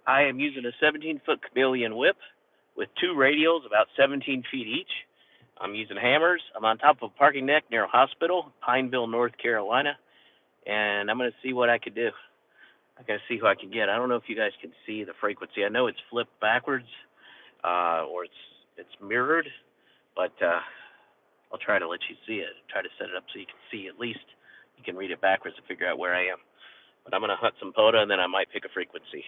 I am using a 17-foot chameleon whip with 2 radials about 17 feet each. I'm using hammers. I'm on top of a parking deck near a hospital, Pineville, North Carolina, and I'm going to see what I can do. I got to see who I can get. I don't know if you guys can see the frequency. I know it's flipped backwards, or it's mirrored, but I'll try to let you see it. Try to set it up so you can see at least. You can read it backwards to figure out where I am. But I'm going to hunt some POTA, and then I might pick a frequency.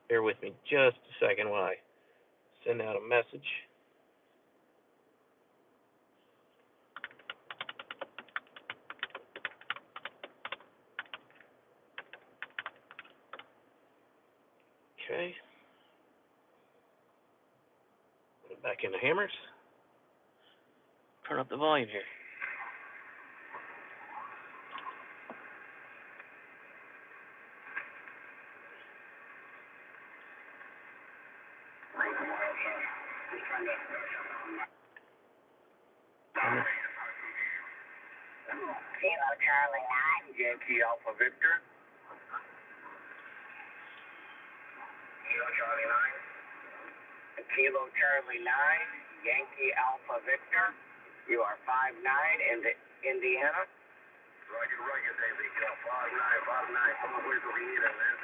Bear with me just a second while I send out a message. Okay. Put back into hammers. Turn up the volume here. Kilo Charlie 9, Yankee Alpha Victor. Kilo Charlie 9. Kilo Charlie 9, Yankee Alpha Victor. You are 5'9" in Indiana. Roger, roger, David. 5'9", 5'9". Come over here, man.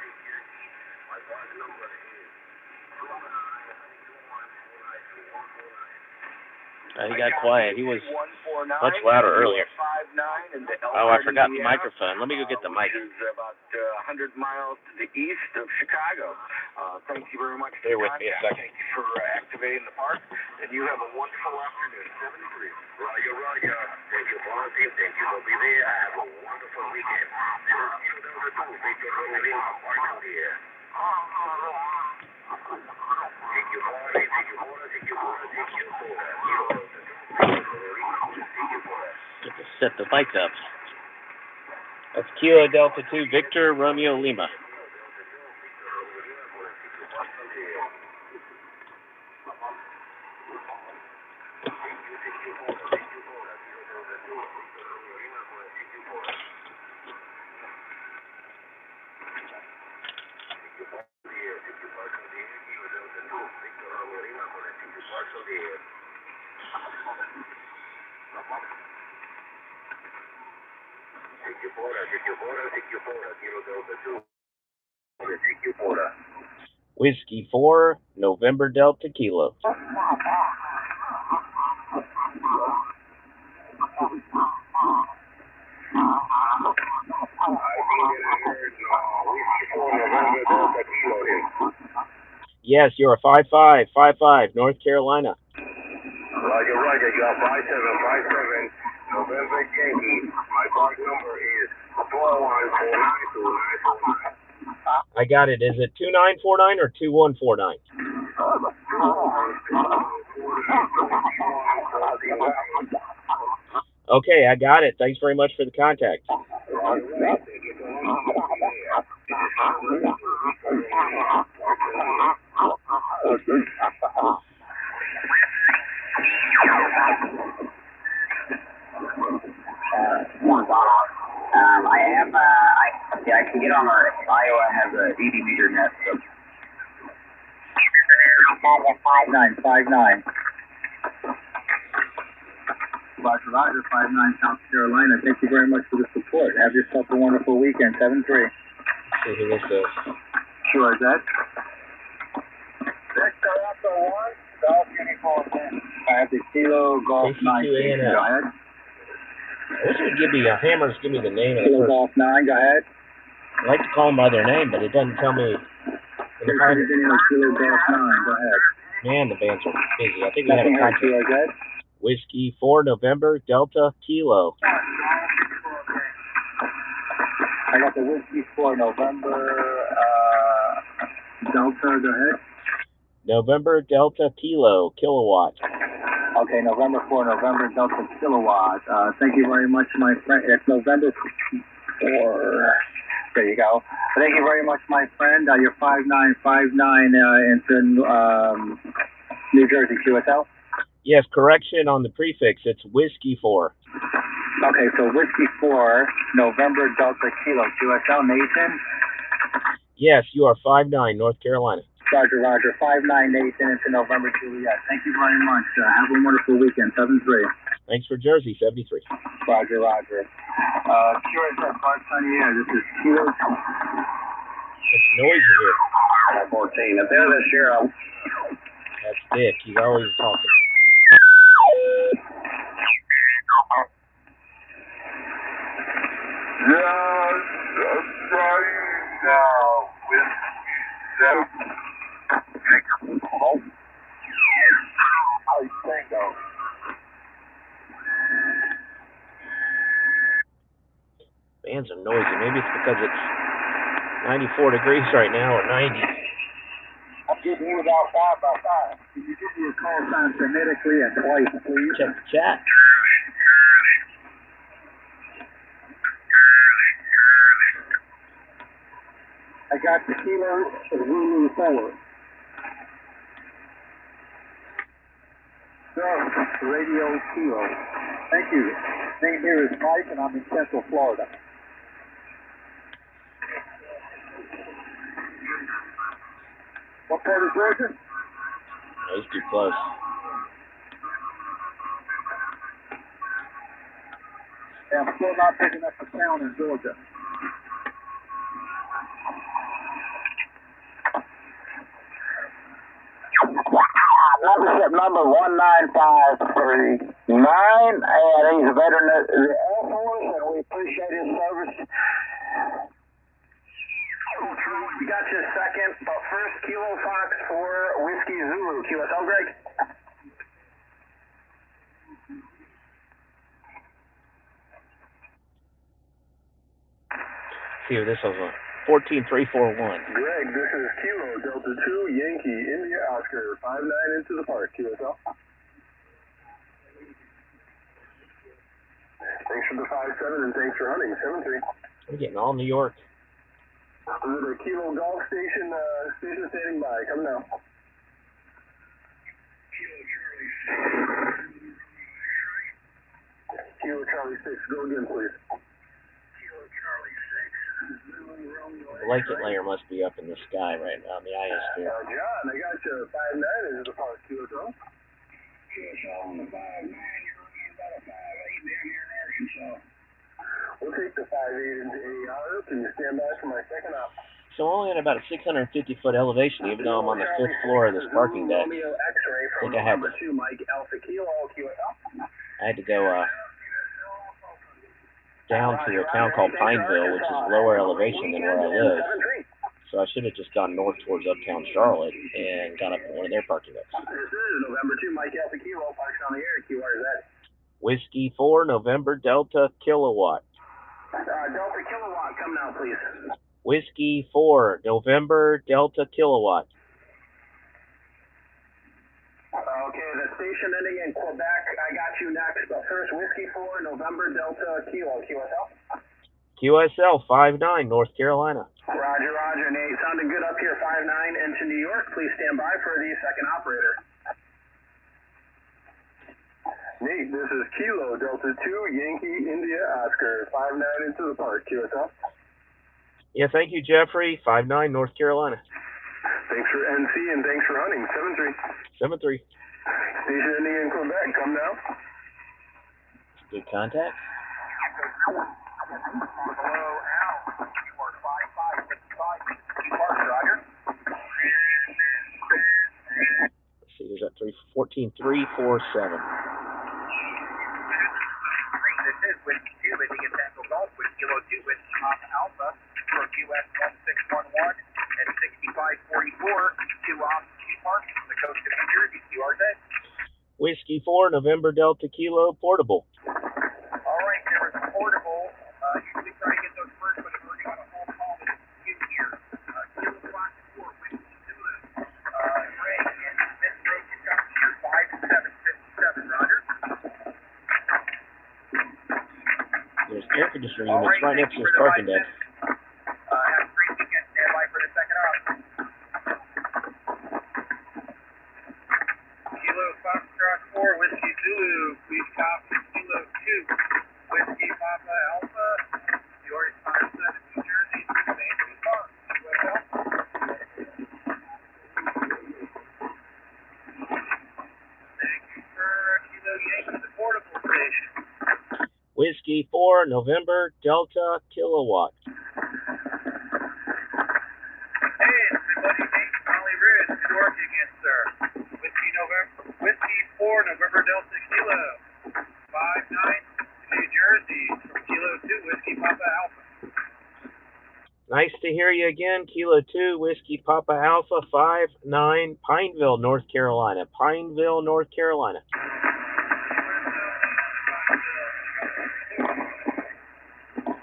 My boss number is 219-492-149. He got quiet. He was much louder earlier. Oh, I forgot the microphone. Let me go get the mic. It's about 100 miles to the east of Chicago. Thank you very much. Bear with me a second. Thank you for activating the park. And you have a wonderful afternoon. 7 degrees. Roger, roger. Thank you, volunteer. Thank you for being there. Have a wonderful weekend. Get to set the mic up. That's Kilo Delta 2 Victor Romeo Lima. Whiskey 4, November Delta Kilo. Yes, you're a 5'5", North Carolina. Roger, roger. You are 5757 November Yankee. My park number is 41492. I got it. Is it 2949 or 2149? Okay, I got it. Thanks very much for the contact. I can get on our Iowa has a 80 meter net. So. 5959. Roger, Roger, 59 South Carolina. Thank you very much for the support. Have yourself a wonderful weekend. 7-3. See who this is. Sure, is that? Victor Alpha 1, Golf Uniform 10. I have the Kilo Golf 9. Go ahead. I wish it would give me hammers, give me the name of the Kilo person. Golf 9, go ahead. I like to call them by their name, but it doesn't tell me. Kilo Golf 9, go ahead. Man, the bands are busy. I think we have a contract. Whiskey 4, November Delta Kilo. I got the Whiskey 4, November Delta, go ahead. November Delta Kilo, kilowatt. Okay, November 4, November Delta kilowatt. Thank you very much, my friend. It's November 4. There you go. Thank you very much, my friend. You're 5959 into New Jersey, QSL? Yes, correction on the prefix. It's Whiskey 4. Okay, so Whiskey 4, November Delta Kilo, QSL Nation? Yes, you are 5'9", North Carolina. Roger, Roger. 598 into November, Juliet. Thank you very much. Have a wonderful weekend. 7-3. Thanks for Jersey, 73. Roger, Roger. QSF 528. This is Kilo. It's noisy here. 14. At the end of this year, That's Dick. He's always talking. now with Fans are noisy. Maybe it's because it's 94 degrees right now, or 90. I'm giving you about 5 by 5. Can you give me a call sign phonetically and twice, please? Check the chat. I got the Kilo Zulu 4. So, Radio Kilo. Thank you. Name here is Mike, and I'm in Central Florida. What part of Georgia? Oh, he's too close. Yeah, I'm still not picking up the sound in Georgia. Membership number 19539, and he's a veteran of the Air Force, and we appreciate his service. We got you a second, but first, Kilo Fox for Whiskey Zulu. QSL, Greg? See if this was a 14341. Greg, this is Kilo Delta 2 Yankee India Oscar 59 into the park. QSL. Thanks for the 5-7 and thanks for hunting. 7-3. We're getting all New York. This is the Kilo Golf Station. Station standing by. Come now. Kilo Charlie 6. Go again, please. Kilo Charlie 6. The blanket layer must be up in the sky right now in the iosphere. John, I got you 5-9 into the park. QSL. QSL on the 5-9. You're looking about a 5-8 down here in Arkansas. We'll take the 5-8 into AR. Can you stand by for my second op? So I'm only at about a 650-foot elevation, even though I'm on the 5th floor of this parking deck. I think I had to go down to a town called Pineville, which is lower elevation than where I live. So I should have just gone north towards uptown Charlotte and got up in one of their parking decks. This is November 2, Mike Alpha Kilo, parks on the air. QRZ. Whiskey 4, November Delta Kilowatt. Delta Kilowatt, come now, please. Whiskey 4, November Delta Kilowatt. Okay, the station ending in Quebec, I got you next. But first, Whiskey 4, November Delta Kilo. QSL? QSL 5'9", North Carolina. Roger, Roger. Nate, sounding good up here, 5'9", into New York. Please stand by for the second operator. Nate, this is Kilo Delta 2 Yankee India Oscar 5'9" into the park. QSL? Yeah, thank you, Jeffrey. 5'9", North Carolina. Thanks for NC and thanks for hunting. 7-3. 7-3. Station ending in Quebec. Come now. Good contact. Hello, Al. You are 5555. Roger. Let's see, there's that 14-347. This is Whiskey 2 ending in Central Gulf with Kilo 2 with Alpha for QS 1611 and 6544 to Park from the coast of New Jersey. QRZ. Whiskey 4, November Delta Kilo, portable. All right, there is a portable. Usually try to get those first, but if we're going to hold call in here. Kilo Fox 4, Whiskey 2, Ray, and Miss Rose, you got here 5757. Roger. There's air conditioning units right next to this parking deck. Have a great weekend. Stand by for the second op. Kilo Foxtrot 4, Whiskey Zulu, please copy Kilo 2, Whiskey Papa Alpha, yours 57 New Jersey, St. Louis Park. Whiskey 4, November, Delta, Kilowatt. Hey, it's my buddy Nate from Holly Ridge. Good work again, sir. Whiskey 4, November, Delta, Kilo. 59, New Jersey, from Kilo 2, Whiskey Papa Alpha. Nice to hear you again. Kilo 2, Whiskey Papa Alpha, 59, Pineville, North Carolina. Pineville, North Carolina.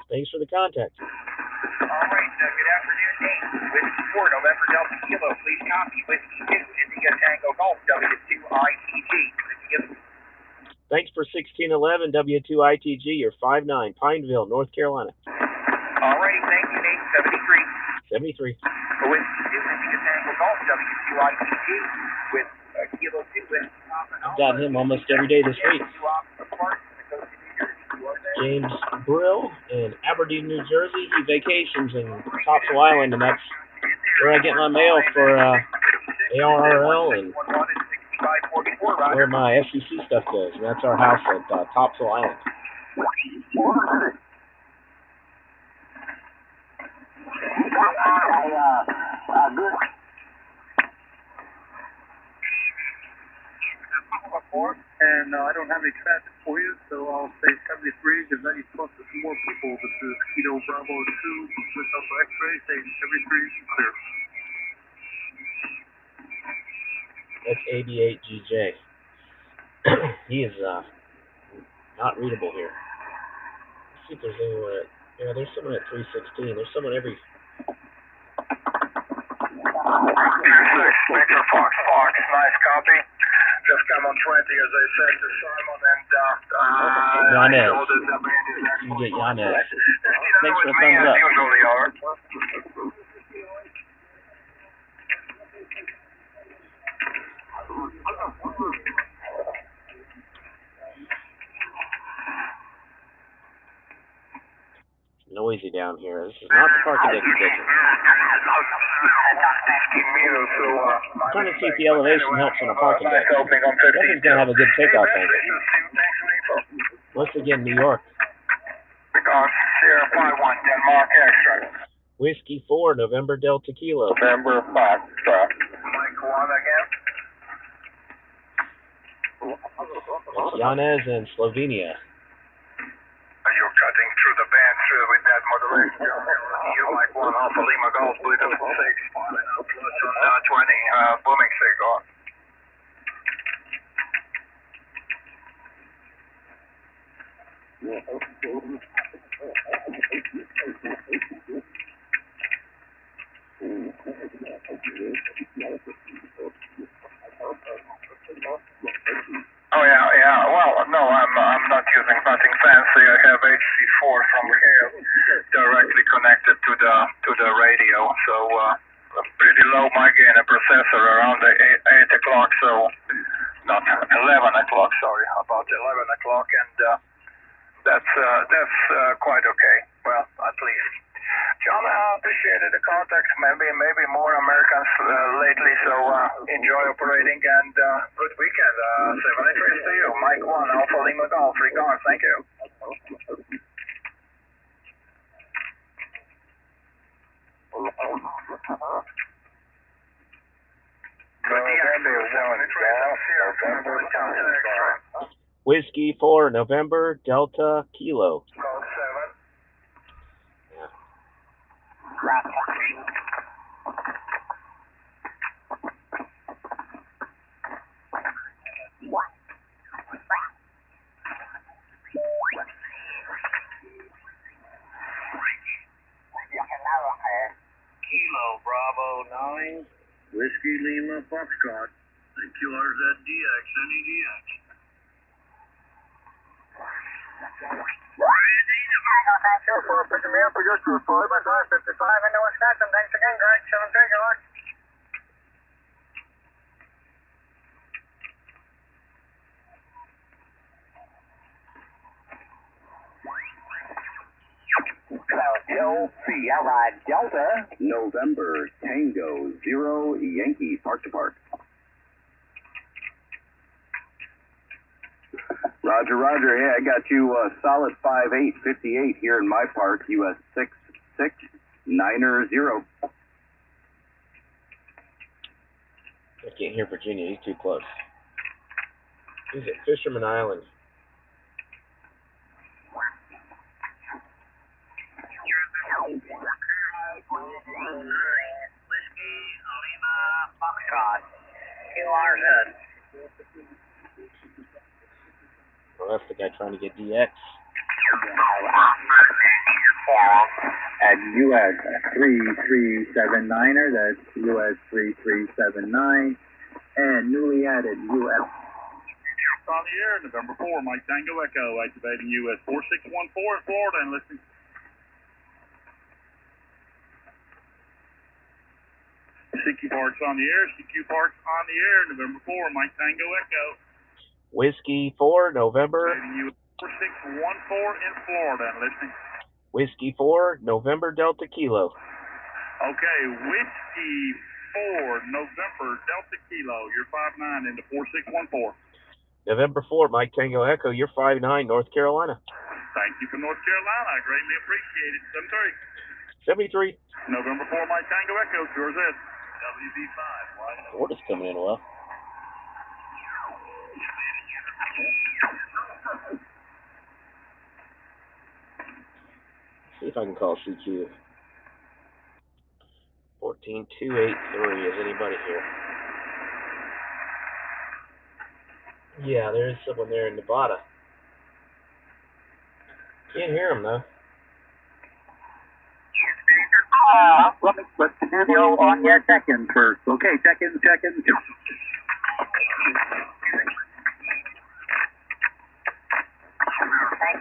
Thanks for the contact. All right, good afternoon, Nate. Whiskey 4, November, Delta, Kilo. Please copy. Whiskey 2, India Tango Golf, W2ITG. Thanks for 1611 W2ITG. You're 59, Pineville, North Carolina. All righty, thank you, Nate. 73. 73. Whiskey 2, India Tango Golf, W2ITG, with Kilo 2, with I've got him almost every day this week. James Brill in Aberdeen, New Jersey. He vacations in Topsail Island, and that's where I get my mail for ARRL and where my FCC stuff goes. And that's our house at Topsail Island. And I don't have any traffic for you, so I'll say 73 because I need to talk to some more people. This is Kilo Bravo 2 with Alpha X-ray, say 73 clear. That's 88GJ. He is not readable here. Let's see if there's anywhere. Yeah, there's someone at 316. There's someone every. Victor Fox, nice copy. Just come on 20, as I said to Simon, and Yanez. You get Yanez. Thanks for the thumbs up. Usually are. Noisy down here. This is not the parking deck condition. I'm trying to see if the elevation helps on a parking deck. Definitely going to have a good takeoff angle. Once again, New York. Sierra 51, Denmark Extra. Whiskey 4, November Delta Kilo. November 5, Mike 1 again. That's Yanez in Slovenia. You're cutting through the band with that modulation. You Mike 1, Alpha Lima Golf, Bluetooth 6, plus on 20, booming cigar. Oh yeah. Well, no, I'm not using nothing fancy. I have HC4 from here directly connected to the radio. So pretty low mic gain, a processor around the 8 o'clock. So not 11 o'clock. Sorry, about 11 o'clock, and that's quite okay. Well, at least. John, I appreciated the contact. Maybe more Americans lately, so enjoy operating and good weekend. 73 to you. Mike 1, Alpha Lima Golf. Regards. Thank you. Whiskey 4, November Delta Kilo. Kilo Bravo 9, Whiskey Lima Foxtrot, and QRZ-DX, NEDX. Thank you for picking me up for your 4 by 55 into Wisconsin. Thanks again, Greg. 7 good luck. Sierra Delta, November Tango 0 Yankee Park to Park. Roger. Roger, Roger. Hey, I got you solid 5858 here in my park, US 669er0. I can't hear Virginia. He's too close. He's at Fisherman Island. Well, that's the guy trying to get DX. At US 3379er, that's US 3379, and newly added US. On the air, November 4, Mike Tango Echo, activating US 4614 in Florida and listening. CQ Parks on the air, CQ Parks on the air, November 4, Mike Tango Echo. Whiskey 4, November. Activating US 4614 in Florida and listening. Whiskey 4, November Delta Kilo. Okay, Whiskey 4, November Delta Kilo, you're 59 into 4614. November 4, Mike Tango Echo, you're 59, North Carolina. Thank you from North Carolina. I greatly appreciate it. 73. November 4, Mike Tango Echo, yours is. WB5. Florida's coming in well. See if I can call CQ. 14283. Is anybody here? Yeah, there is someone there in Nevada. Can't hear him though. Let's do the on your check-in first. Okay, check-in. Thank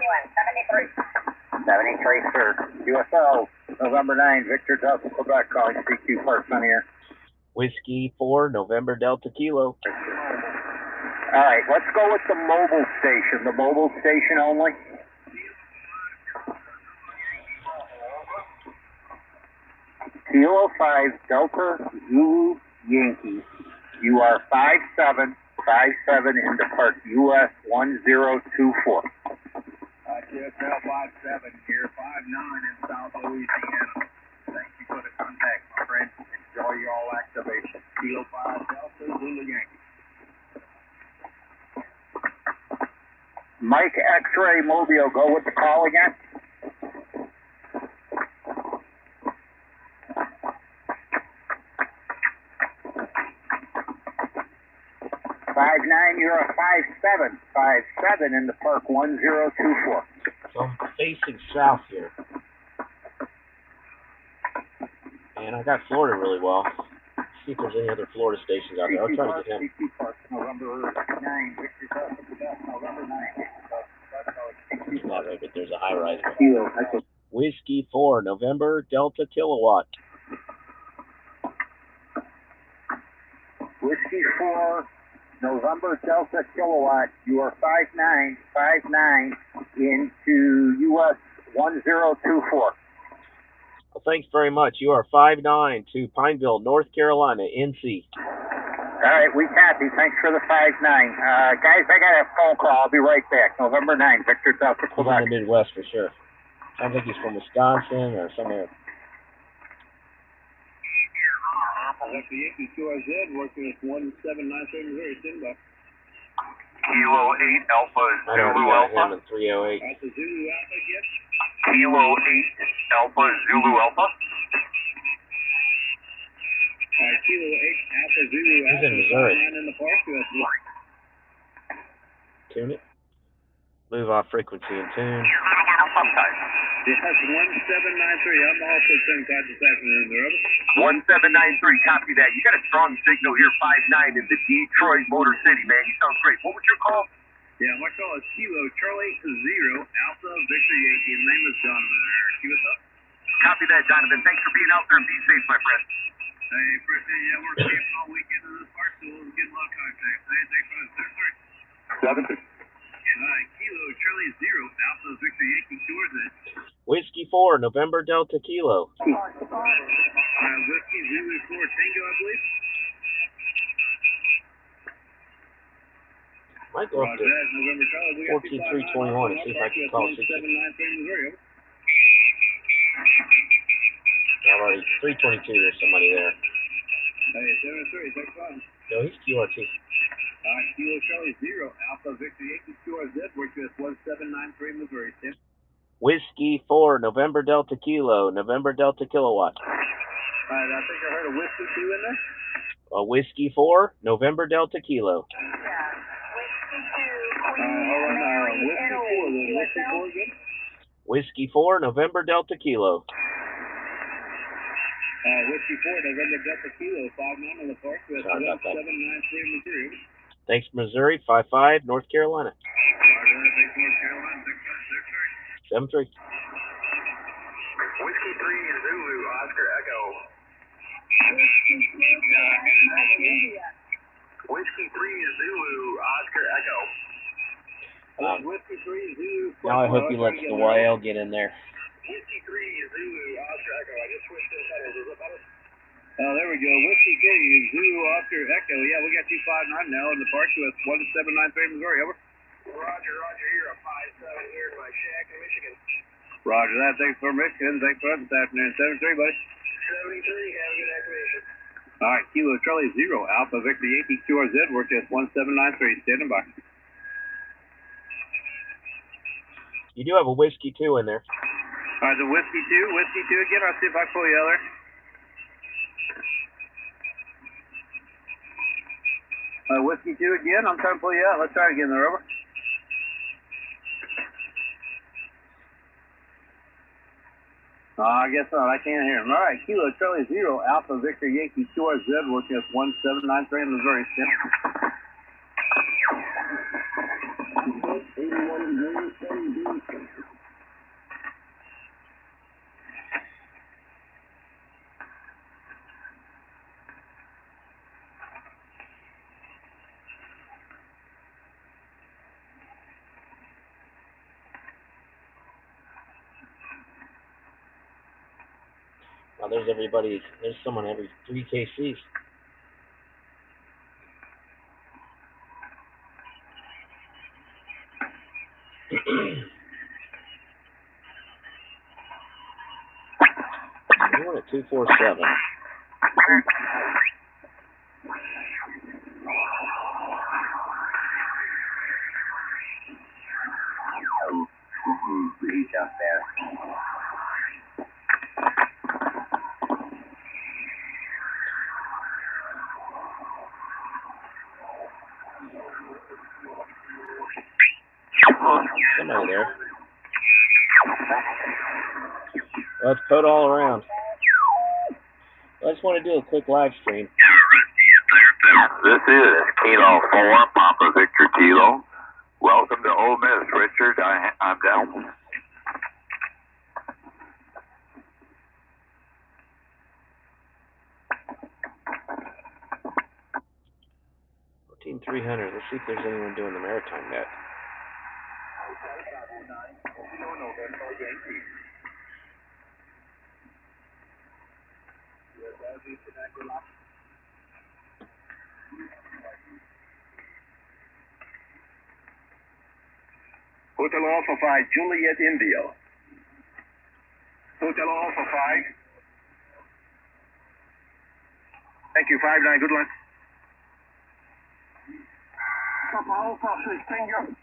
you, and 73. 73, sir. USO, November 9, Victor Delta, Quebec, calling CQ Parks on here. Whiskey 4, November Delta Kilo. All right, let's go with the mobile station. The mobile station only. Kilo 5, Delta Zulu Yankee. You are 5757 into Park US 1024. QSL 57 here, 59 in South Louisiana. Thank you for the contact, my friend. Enjoy your all activation. Kilo 5, Delta Zulu Yankee. Mike X-Ray Mobile, go with the call again. 59, you're a 5757 in the Park 1024. So I'm facing south here. And I got Florida really well. See if there's any other Florida stations out there. I'll try to get him. CQ Park, November 9, Victor Delta, November 9. Not right, but there's a high rise. Kilo, Whiskey 4, November Delta Kilowatt. Whiskey 4, November Delta Kilowatt. You are 5959 into US 1024. Well, thanks very much. You are 59 to Pineville, North Carolina, NC. All right, we copy. Thanks for the 59. Guys, I got a phone call. I'll be right back. November 9, Victor Delta, He's in Quebec. the Midwest for sure. Sounds like he's from Wisconsin or somewhere. That's the Yankee QRZ working at 1797 here. Stand by. Kilo 8 Alpha I don't Zulu know him Alpha. in 308. Alpha Zulu Alpha, yes. Kilo 8 Alpha Zulu Alpha. Kilo 8 Alpha Zulu He's Alpha. in Missouri. In the park. Tune it. Move off frequency and tune. Yes, 1793. I'm also sending card this afternoon. Over. 1793, copy that. You got a strong signal here, 59 in the Detroit Motor City, man. You sound great. What was your call? Yeah, my call is Kilo Charlie 0 Alpha Victor Yankee. His name is Donovan. What's up? Copy that, Donovan. Thanks for being out there and be safe, my friend. Hey, appreciate you. We're camping all weekend in this park, so we'll get a lot of contact. Hey, thanks for the 7. Kilo Charlie 0 Alpha Victor Yankee. Towards it. Whiskey 4, November Delta Kilo. Whiskey Zulu 4 Tango, I believe. Might go up to 14,321 and see if I can call 60. Already 322. There's somebody there. Hey, 73, take fun. No, he's QRT. Kilo Charlie 0, Alpha Victor Yankee QRZ, WorkUS 1793, Missouri. Whiskey 4, November Delta Kilo, November Delta Kilowatt. I think I heard a Whiskey 2 in there. Whiskey 4, November Delta Kilo. Whiskey 4, November Delta Kilo. Whiskey 4, November Delta Kilo, 59 on the park with 1793 Missouri. Thanks, Missouri, 55, North Carolina. Thanks, North Carolina, 7-3. Whiskey 3, Zulu, Oscar Echo. Whiskey 3, Zulu, Oscar Echo. Whiskey 3, Zulu. Now I hope he lets the YL get in there. Whiskey 3, Zulu, Oscar Echo. I just switched to the pedals. Is it better? Oh, there we go. Whiskey 3, Zulu, Oscar Echo. Yeah, we got 259 now in the park with 1793 Missouri. Over. Roger, you're a 57 here in my shack in Michigan. Roger that. Thanks for Michigan. Thanks for us this afternoon. 7-3, buddy. 73. Have a good activation. All right, Kilo Charlie 0, Alpha Victor Yankee QRZ. WorkUS 1793. Standing by. You do have a Whiskey 2 in there. All right, the Whiskey 2 again. I'll see if I pull you out there. Whiskey 2 again. I'm trying to pull you out. Let's try it again there, over. I guess not. I can't hear him. All right, Kilo Charlie 0, Alpha Victor Yankee QRZ, WorkUS 1793 in Missouri. 81 degrees. Now there's everybody. There's someone every 3 KCs. You want a 247. He's up there. Somebody there. Let's put all around. I just want to do a quick live stream. This is Kilo 4, Papa Victor Kilo. Welcome to Ole Miss, Richard. I'm down. Team 300. Let's see if there's anyone doing the maritime net. Hotel Alpha 5, Juliet India. Hotel Alpha 5. Thank you, 5-9, good luck. Papa Alpha 16.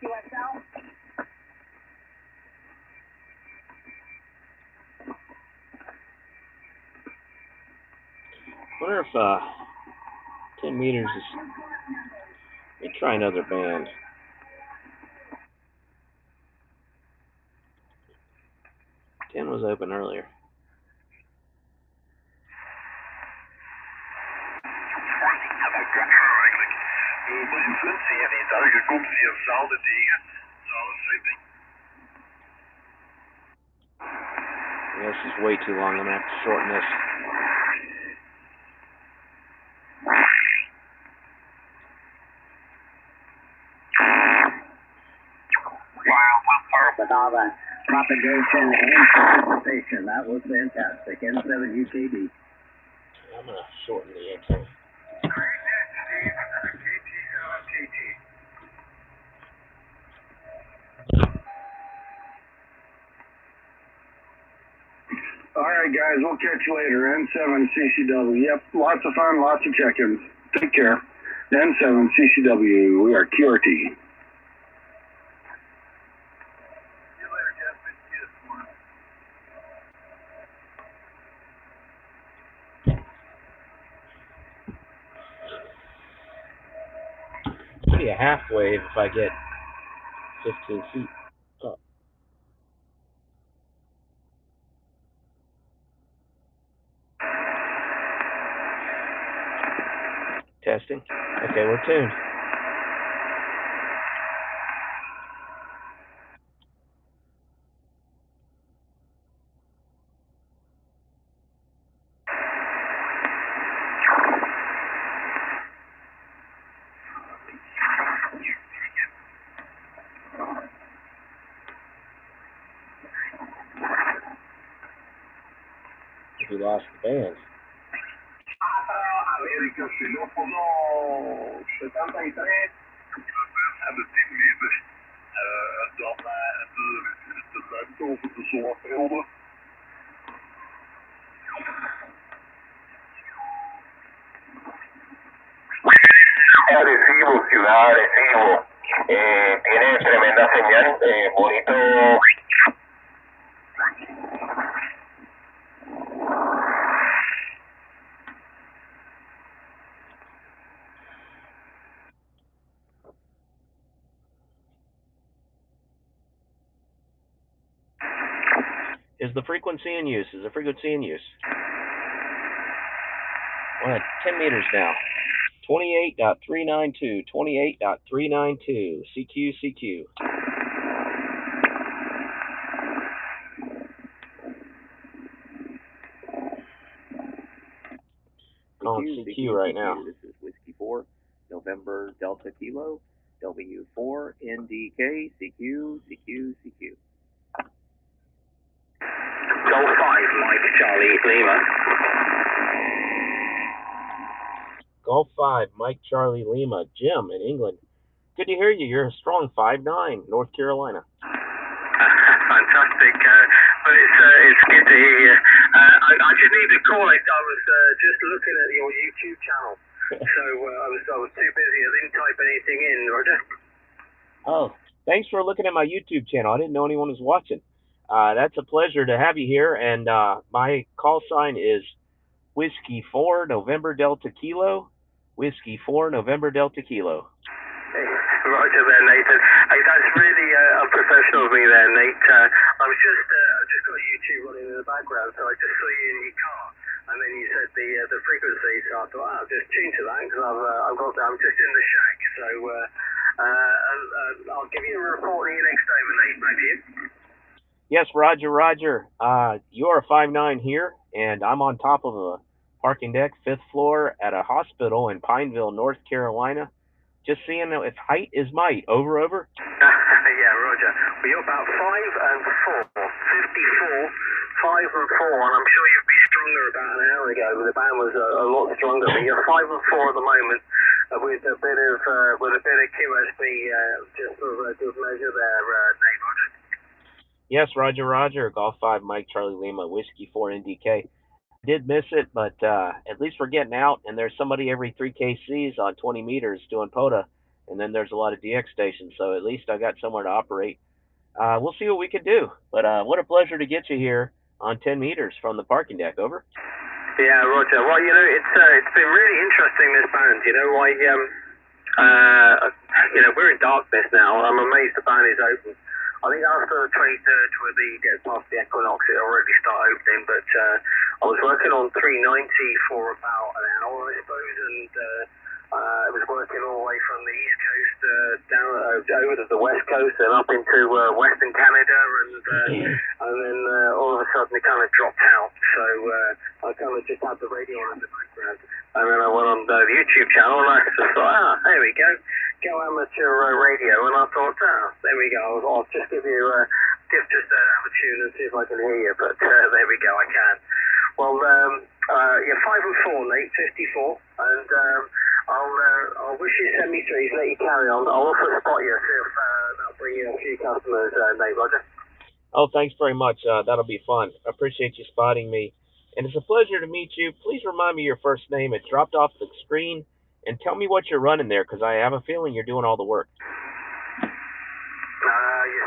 QSL. I wonder if 10 meters is. Let me try another band. Ten was open earlier. Yeah, this is way too long. I'm gonna have to shorten this. with all the propagation and participation. That was fantastic. N7 UKD. I'm going to shorten the antenna. All right, guys, we'll catch you later. N7 CCW. Yep, lots of fun, lots of check-ins. Take care. N7 CCW. We are QRT. It'll be a half wave if I get 15 feet up. Testing. Okay, we're tuned. We lost the band. Arecibo, ciudad Arecibo. Tiene tremenda señal, bonito. Is the frequency in use? Is the frequency in use? We're at 10 meters now. 28.392. 28.392. CQ, CQ. Calling CQ right now. This is Whiskey 4, November Delta Kilo, W4 NDK, CQ, CQ, CQ. Golf 5, Mike Charlie Lima. Golf 5, Mike Charlie Lima. Jim in England. Good to hear you. You're a strong 5'9", North Carolina. Fantastic. But it's good to hear you. I just need to call it. I was just looking at your YouTube channel. So I was too busy. I didn't type anything in, Roger. Oh, thanks for looking at my YouTube channel. I didn't know anyone was watching. That's a pleasure to have you here. And my call sign is Whiskey 4 November Delta Kilo. Whiskey 4 November Delta Kilo. Roger there, Nathan. Hey, that's really unprofessional of me there, Nate. I've just got YouTube running in the background, so I just saw you in your car, and then you said the frequency, so I thought, I'll just change to that because I'm just in the shack, so I'll give you a report in your next overnight, back to you. Yes, Roger, Roger. You're a 5'9" here, and I'm on top of a parking deck, 5th floor at a hospital in Pineville, North Carolina. Just seeing if height is might. Over, over. Yeah, Roger. Well, you're about 5'4", 54, 5'4", and I'm sure you'd be stronger about an hour ago. The band was a lot stronger, but you're 5'4" at the moment with a bit of QSB, just for a good measure there, Nate. Roger. Yes, Roger, Roger. Golf 5, Mike Charlie Lima, Whiskey 4 NDK. Did miss it, but at least we're getting out, and there's somebody every 3 KCs on 20 meters doing POTA, and then there's a lot of DX stations, so at least I got somewhere to operate. We'll see what we can do, but what a pleasure to get you here on 10 meters from the parking deck. Over. Yeah, Roger. Well, it's been really interesting, this band. We're in darkness now. I'm amazed the band is open. I think after the 23rd, where the get past the equinox, it already started opening. But I was working on 390 for about an hour, I suppose, and I was working all the way from the East Coast down over to the West Coast and up into Western Canada, and then all of a sudden it kind of dropped out. So I kind of just had the radio on in the background, and then I went on the YouTube channel and I just thought, there we go. Go amateur radio, and I thought, there we go. I'll just give you just have a tune and see if I can hear you, but there we go, I can. Well, you're 5 and 4, Nate, 54, and I'll wish you 73s, let you carry on. I'll also spot you, see if that'll bring you a few customers, Nate, Roger. Oh, thanks very much. That'll be fun. I appreciate you spotting me. And it's a pleasure to meet you. Please remind me your first name. It dropped off the screen. And tell me what you're running there, because I have a feeling you're doing all the work. You're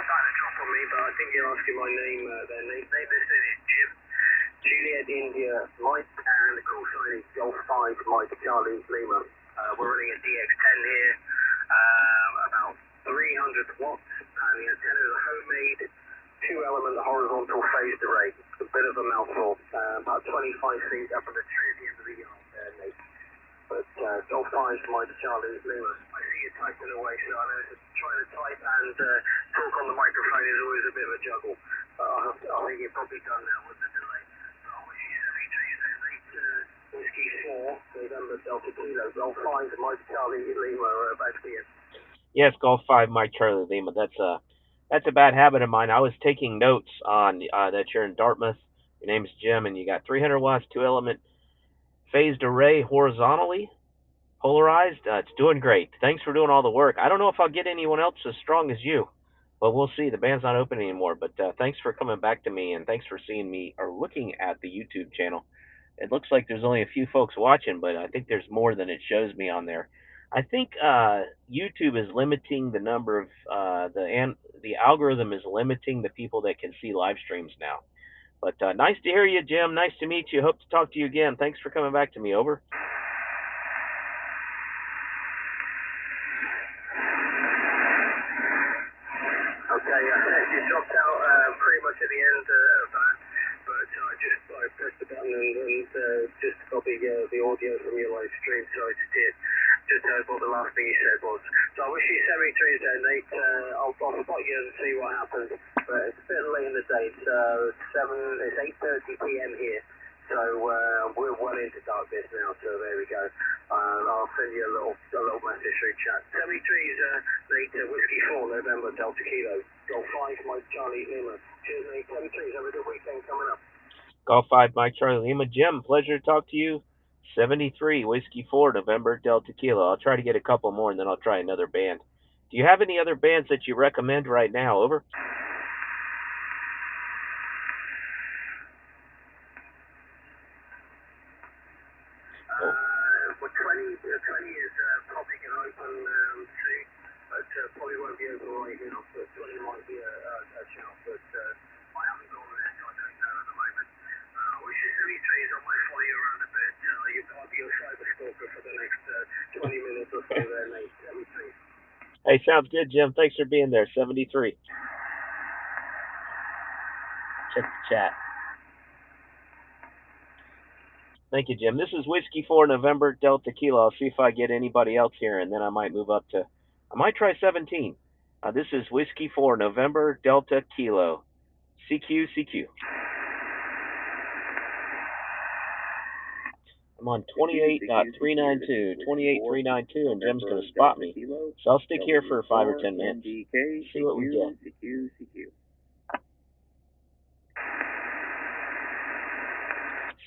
starting to drop on me, but I think you're asking my name there, Nate. Nate, this is Jim. Juliet India, Mike, and the call sign is Golf 5, Mike, Charlie, Lima. We're running a DX10 here, about 300 watts, and the antenna is a homemade 2-element horizontal phased array. A bit of a mouthful, about 25 feet up in the tree at the end of the yard there, Nate. But Golf 5, Mike, Charlie, Lima. I see you typing away, so I know trying to type and talk on the microphone is always a bit of a juggle. But I think you're probably done now with the delay. So I wish you 73s there, Nate. Whiskey 4, November Delta Kilo. Golf 5, Mike, Charlie, Lima, back to you. Yes, Golf 5, Mike, Charlie, Lima. That's a bad habit of mine. I was taking notes on that you're in Dartmouth. Your name's Jim, and you got 300 watts, 2-element phased array horizontally, polarized. It's doing great. Thanks for doing all the work. I don't know if I'll get anyone else as strong as you, but we'll see. The band's not open anymore. But thanks for coming back to me, and thanks for seeing me or looking at the YouTube channel. It looks like there's only a few folks watching, but I think there's more than it shows me on there. I think YouTube is limiting the number of the algorithm is limiting the people that can see live streams now. But nice to hear you, Jim. Nice to meet you. Hope to talk to you again. Thanks for coming back to me. Over. Okay, you dropped out pretty much at the end of that, but I pressed the button and just copied the audio from your live stream, so I just heard what the last thing you said was. So I wish you 73s there, Nate. I'll spot you and see what happens, but it's a bit late in the day, so it's 8:30 p.m. here. So we're well into darkness now, so there we go. I'll send you a little message through chat. 73s, Nate, Whiskey 4, November, Delta Kilo. Golf 5, Mike, Charlie, Lima. Cheers, Nate. 73s, have a good weekend coming up. Golf 5, Mike, Charlie, Lima. Jim, pleasure to talk to you. 73, Whiskey 4, November, Delta Kilo. I'll try to get a couple more, and then I'll try another band. Do you have any other bands that you recommend right now? Over. Well, 20 is probably going to open soon, but probably won't be open right now. But 20 might be a shout, but I haven't gone there, so I don't know at the moment. I wish you 73s, I might follow you around a bit. You might be your cyber stalker for the next 20 minutes or so there, Nate. 73s. Hey, sounds good, Jim. Thanks for being there. 73. Check the chat. Thank you, Jim. This is Whiskey 4, November, Delta Kilo. I'll see if I get anybody else here, and then I might move up to, I might try 17. This is Whiskey 4, November, Delta Kilo. CQ. I'm on 28.392, 28.392, and Jim's going to spot me. So I'll stick here for 5 or 10 minutes. See what we get.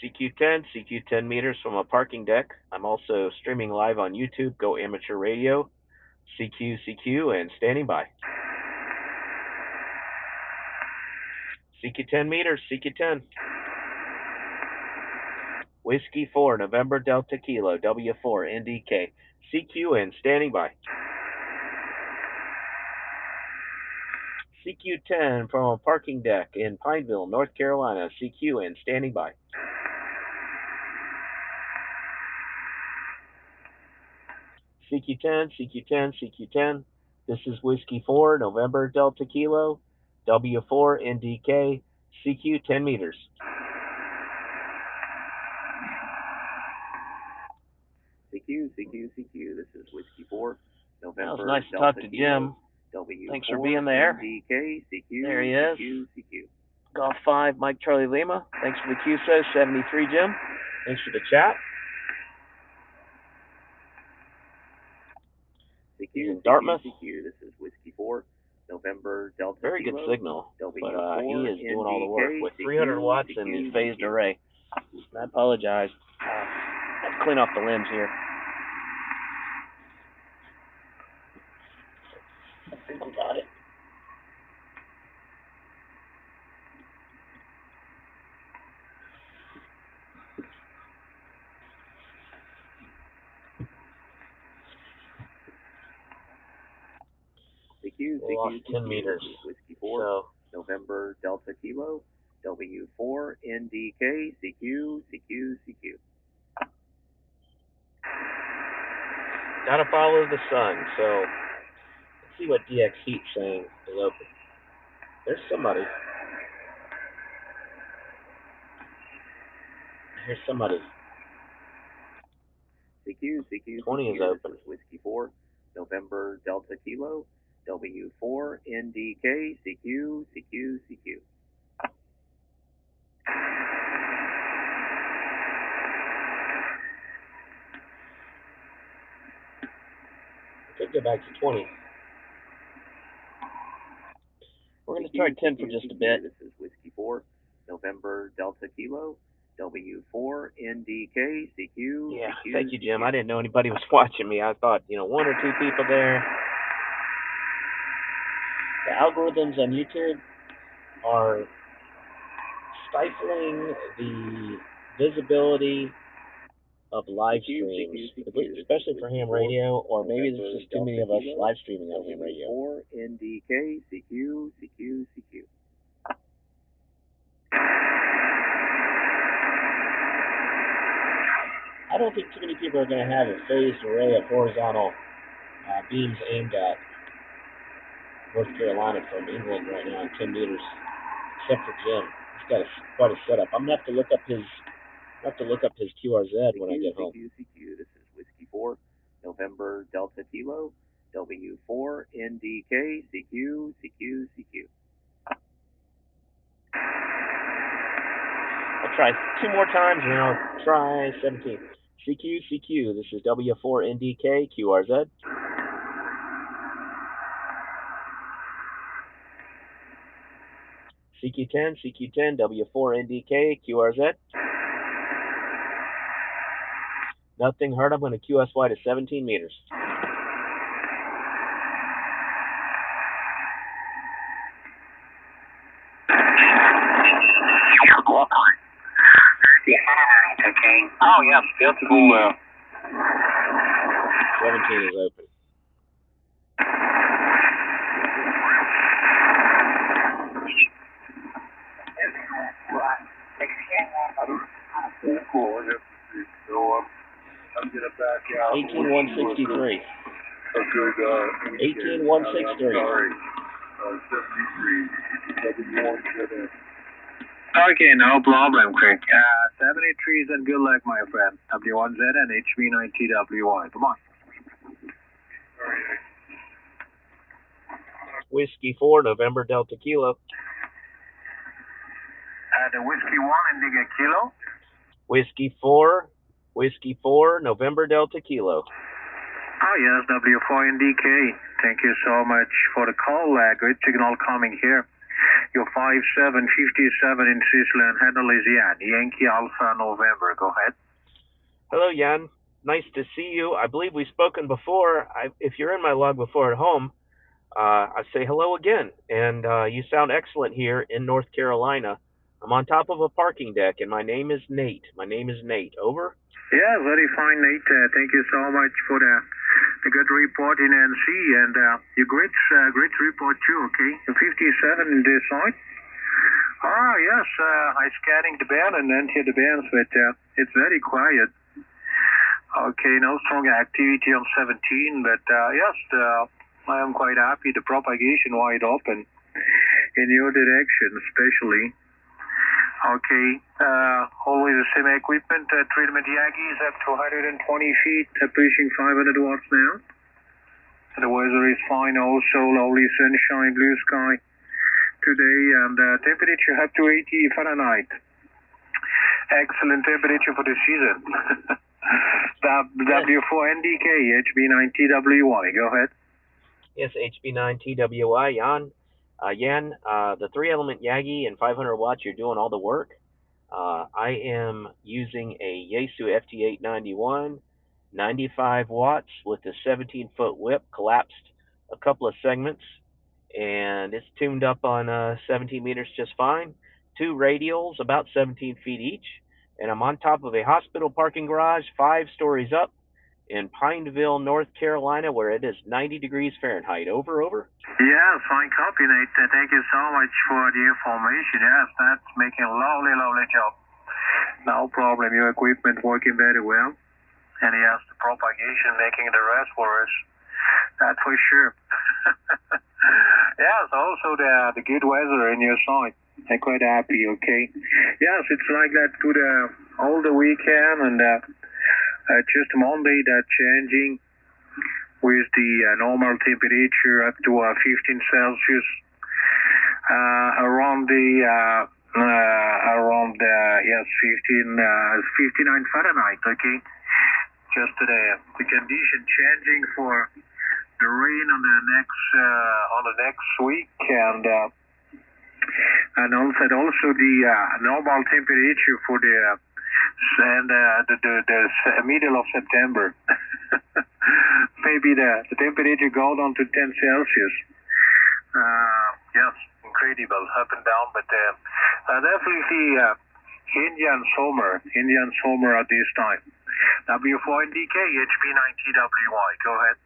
CQ 10 meters from a parking deck. I'm also streaming live on YouTube, Go Amateur Radio, CQ, and standing by. CQ 10 meters, CQ 10. Whiskey 4, November, Delta Kilo, W4, NDK, CQ, and standing by. CQ 10 from a parking deck in Pineville, North Carolina, CQ, and standing by. CQ10. This is Whiskey 4, November, Delta Kilo, W4, NDK, CQ 10 meters. CQ. This is Whiskey 4, November. Well, it was nice to Delta talk to Kilo, Jim. W4, Thanks for being there. NDK, CQ, there he is. CQ. Golf 5, Mike Charlie Lima. Thanks for the QSO, 73, Jim. Thanks for the chat. CQ, Dartmouth. CQ. This is Whiskey 4, November Delta Very Kilo, good signal, but W4 he is doing all the work with NDK, 300 watts CQ, and his CQ, phased CQ. array. I apologize. Let's clean off the limbs here. I think we got it. CQ, We lost CQ, 10 CQ. meters. This is Whiskey 4, So, November Delta Kilo, W4 NDK, CQ, CQ, CQ. gotta follow the sun. So, let's see what DX Heat's saying is open. There's somebody. Here's somebody. CQ, CQ, 20 CQ. is open. This is Whiskey 4, November Delta Kilo, W4 NDK, CQ, CQ, CQ. Could go back to 20. We're going to try 10 for just a bit. This is Whiskey 4, November Delta Kilo, W4 NDK, CQ, Yeah, CQ. thank you, Jim. I didn't know anybody was watching me. I thought, one or two people there. The algorithms on YouTube are stifling the visibility of live streams, especially for ham radio, or maybe there's just too many of us live streaming on ham radio. W4 NDK, CQ, CQ, CQ. I don't think too many people are going to have a phased array of horizontal beams aimed at North Carolina from England right now in 10 meters, except for Jim. He's got quite a setup. I'm going to have to look up his QRZ when I get home. CQ. This is Whiskey 4, November Delta Kilo, W4 NDK, CQ, CQ, CQ. I'll try 2 more times and then I'll try 17. CQ, CQ. This is W4 NDK, QRZ. CQ10, CQ10, W4 NDK, QRZ. Nothing heard. I'm going to QSY to 17 meters. Okay. Oh, yes, beautiful. 17 is open. I'm gonna back out. 18163. A good 18163. Sorry. 73. Okay, no problem, Craig. 73 is in good luck, my friend. W1Z and HV9TWY. Come on. Whiskey 4, November Delta Kilo. The Whiskey 1 Indigo Kilo. Whiskey 4, November Delta Kilo. Oh, yes, W4 NDK. Thank you so much for the call. Great signal coming here. You're 5757 in Switzerland. Handle is Jan. Yankee Alpha November. Go ahead. Hello, Jan. Nice to see you. I believe we've spoken before. If you're in my log before at home, I say hello again. And you sound excellent here in North Carolina. I'm on top of a parking deck, and my name is Nate. Over. Yeah, very fine, Nate. Thank you so much for the good report in NC, and your great report too, okay? 57 in this side. Oh, yes, I'm scanning the band and then hear the bands, but it's very quiet. Okay, no strong activity on 17, but yes, I am quite happy. The propagation wide open in your direction, especially. Okay, always the same equipment. Treatment Yankees up to 120 feet, pushing 500 watts now. The weather is fine also, lovely sunshine, blue sky today, and temperature up to 80 Fahrenheit. Excellent temperature for the season. W4 NDK, HB9TWY, go ahead. Yes, HB9TWI, Jan. Jan, the 3-element Yagi and 500 watts, you're doing all the work. I am using a Yaesu FT891, 95 watts with a 17-foot whip, collapsed a couple of segments, and it's tuned up on 17 meters just fine. 2 radials, about 17 feet each, and I'm on top of a hospital parking garage, 5 stories up, in Pineville, North Carolina, where it is 90 degrees Fahrenheit. Over, over. Yes, fine copy, Nate. Thank you so much for the information. Yes, that's making a lovely, lovely job. No problem. Your equipment working very well. And yes, the propagation making the rest for us. That's for sure. Yes, also the good weather in your side. I'm quite happy, okay? Yes, it's like that to the all the weekend and just Monday that changing with the normal temperature up to 15 Celsius around the 59 Fahrenheit, okay? Just the condition changing for the rain on the next week and also the normal temperature for the middle of September. Maybe the temperature go down to 10 Celsius. Yes, incredible, up and down, but definitely Indian summer at this time. W4NDK, HB9TWY, go ahead.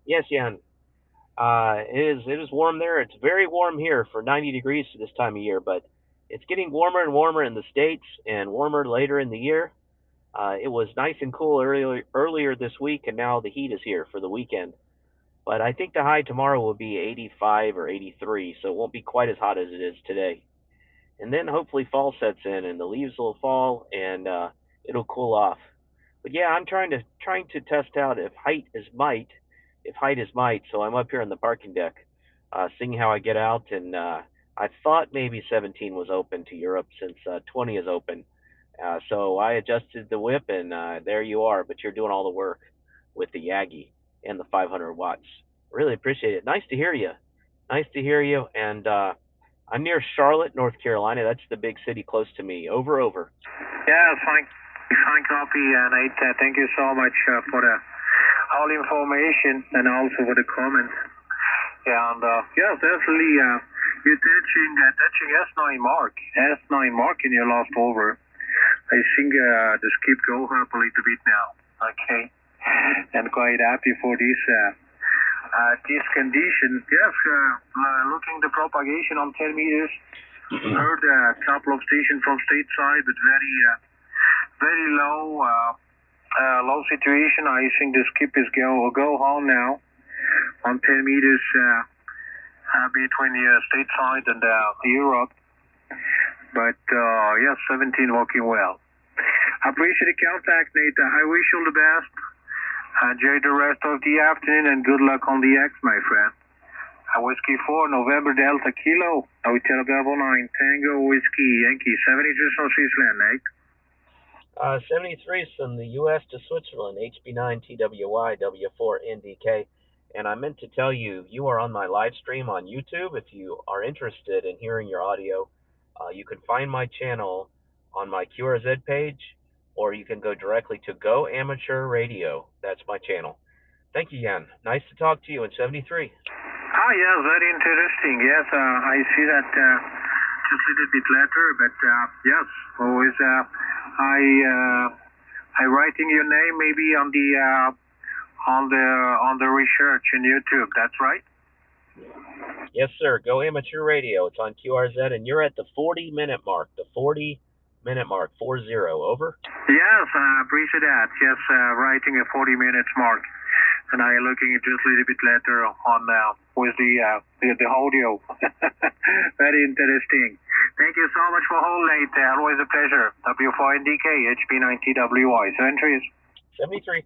Yes, Jan. It is warm there. It's very warm here for 90 degrees for this time of year, but it's getting warmer and warmer in the States and warmer later in the year. It was nice and cool earlier this week, and now the heat is here for the weekend. But I think the high tomorrow will be 85 or 83, so it won't be quite as hot as it is today. And then hopefully fall sets in, and the leaves will fall, and it'll cool off. But yeah, I'm trying to test out if height is might. So I'm up here on the parking deck, seeing how I get out, and I thought maybe 17 was open to Europe since 20 is open. So I adjusted the whip, and there you are. But you're doing all the work with the Yagi and the 500 watts. Really appreciate it. Nice to hear you. And I'm near Charlotte, North Carolina. That's the big city close to me. Over, over. Yeah, fine copy, Nate. Thank you so much for the all information and also for the comments. And yeah, definitely you're touching S9 mark in your last over. I think the skip go up a little bit now. Okay, and quite happy for this condition. Yes, looking the propagation on 10 meters. Heard a couple of stations from stateside, but very low situation. I think the skip is go on now on 10 meters between the stateside and Europe. But yes, 17 working well. I appreciate the contact, Nate. I wish you all the best. Enjoy the rest of the afternoon and good luck on the X, my friend. Whiskey 4, November Delta Kilo, Hotel Bravo 9, Tango Whiskey Yankee, 73 from Switzerland, Nate. 73 is from the U.S. to Switzerland, HB9TWI, W4NDK. And I meant to tell you, you are on my live stream on YouTube. If you are interested in hearing your audio, you can find my channel on my QRZ page, or you can go directly to Go Amateur Radio. That's my channel. Thank you, Jan. Nice to talk to you in 73. Ah, yeah, very interesting. Yes, I see that just a little bit later, but yes, always I writing your name maybe on the research in YouTube. That's right. Yes, sir. Go Amateur Radio. It's on QRZ, and you're at the 40-minute mark. The 40-minute mark. 40. Over. Yes, I appreciate that. Yes, writing a 40 minutes mark. And I looking just a little bit later on with the audio. Very interesting. Thank you so much for holding it. Always a pleasure. W4NDK, HB9TWY. 73.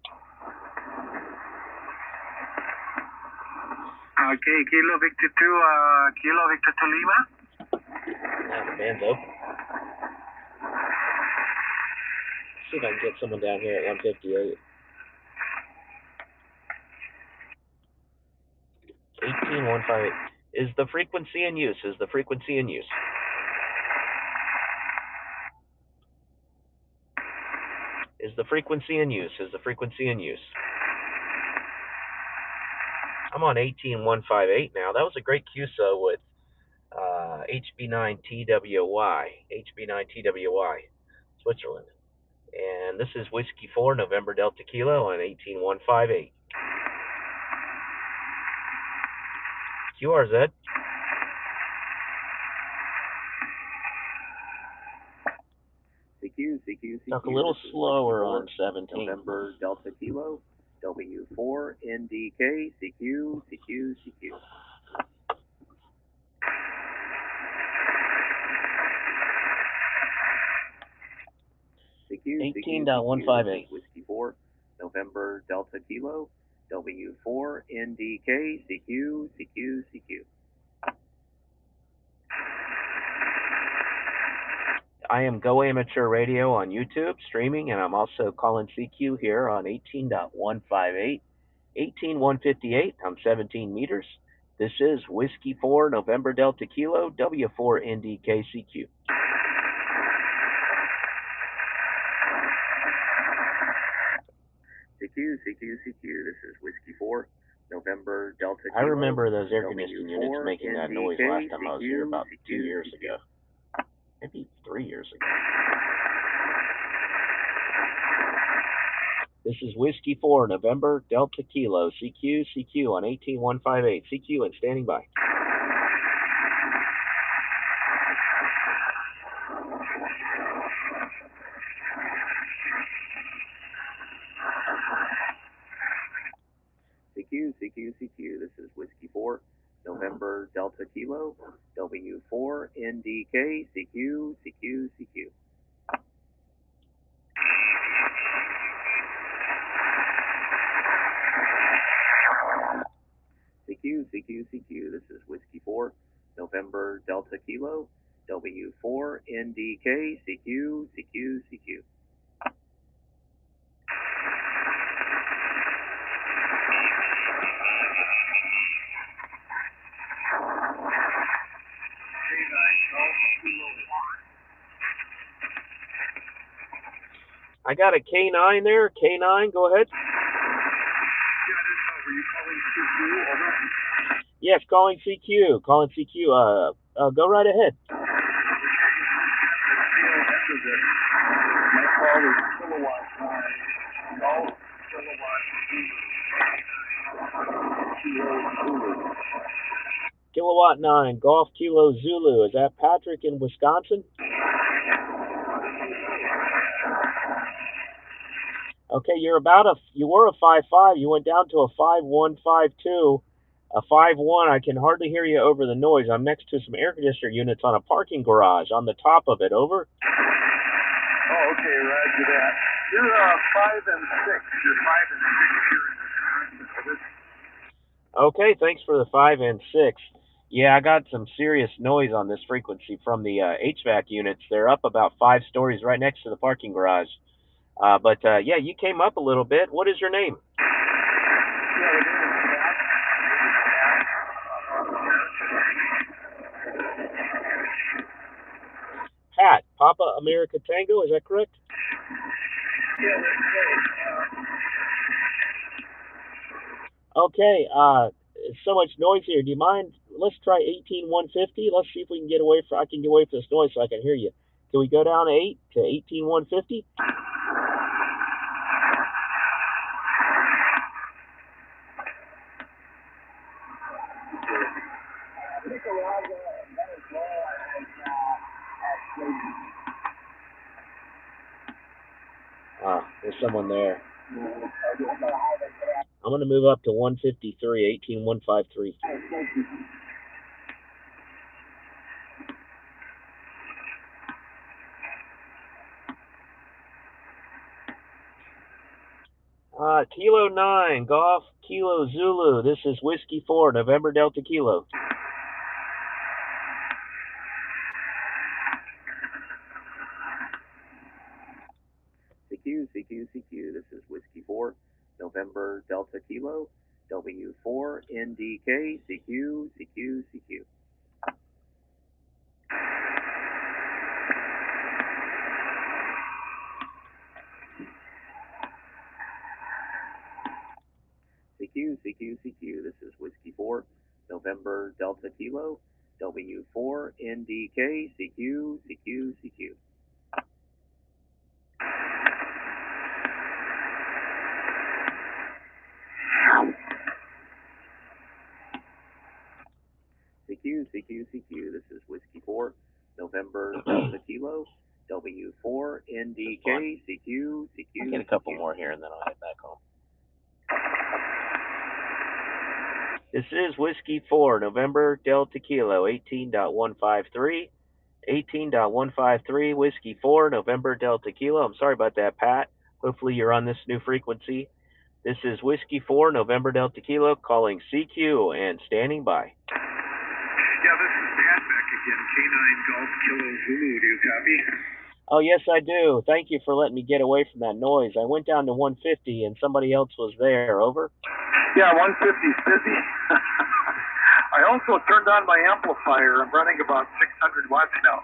Okay, Kilo Victor 2 Lima. Now the band's open. See if I can get someone down here at 158. 18158. Is the frequency in use? Is the frequency in use? Is the frequency in use? Is the frequency in use? I'm on 18158 now. That was a great QSO with HB9TWY. HB9TWY, Switzerland. And this is Whiskey 4, November Delta Kilo on 18158. QRZ. CQ. Talk a little slower on 17. November Delta Kilo, W4 NDK, CQ. CQ. 18.158. Whiskey 4, November Delta Kilo, W4 NDK, CQ. I am Go Amateur Radio on YouTube streaming, and I'm also calling CQ here on 18.158, 18158. I'm 17 meters. This is Whiskey 4, November Delta Kilo, W4 NDK CQ. CQ. This is Whiskey 4, November Delta Kilo. I remember those air conditioning units making that noise last time I was here about 2 years ago. Maybe 3 years ago. This is Whiskey 4, November Delta Kilo, CQ on 18158. CQ and standing by. CQ. This is Whiskey 4, November Delta Kilo, W4 NDK, CQ. CQ. This is Whiskey 4, November Delta Kilo, W4 NDK, CQ. I got a K9 there. K9, go ahead. Yes, calling CQ. Go right ahead. My call is Kilowatt 9, Golf Kilo Zulu. Is that Patrick in Wisconsin? Okay, you were a 5.5. You went down to a 5.152. A 5.1. I can hardly hear you over the noise. I'm next to some air conditioner units on a parking garage on the top of it. Over. Oh, okay, roger that. You're 5 and 6. You're 5 and 6 here. Okay, thanks for the 5 and 6. Yeah, I got some serious noise on this frequency from the HVAC units. They're up about 5 stories right next to the parking garage. But yeah, you came up a little bit. What is your name? Pat, Papa America Tango, is that correct? Yeah, that's right. Okay, so much noise here. Do you mind? Let's try 18150. Let's see if we can I can get away from this noise so I can hear you. Can we go down to 18150? There's someone there. I'm going to move up to 153, 18153. Kilo 9, Golf Kilo Zulu. This is Whiskey 4, November Delta Kilo. CQ. This is Whiskey 4, November Delta Kilo, W4NDK, CQ, CQ, CQ. CQ, CQ, CQ. This is Whiskey 4, November Delta Kilo, W4NDK, CQ, CQ, CQ. CQ, CQ, CQ. This is Whiskey 4, November Delta Kilo, W4NDK, CQ, CQ. I'll get a couple more here and then I'll head back home. This is Whiskey 4, November Delta Kilo, 18.153. 18.153, Whiskey 4, November Delta Kilo. I'm sorry about that, Pat. Hopefully you're on this new frequency. This is Whiskey 4, November Delta Kilo, calling CQ and standing by. Yeah, this is Pat back again, K9 Golf Kilo Zulu. Do you copy? Oh, yes, I do. Thank you for letting me get away from that noise. I went down to 150 and somebody else was there. Over? Yeah, 150's busy. I also turned on my amplifier. I'm running about 600 watts now.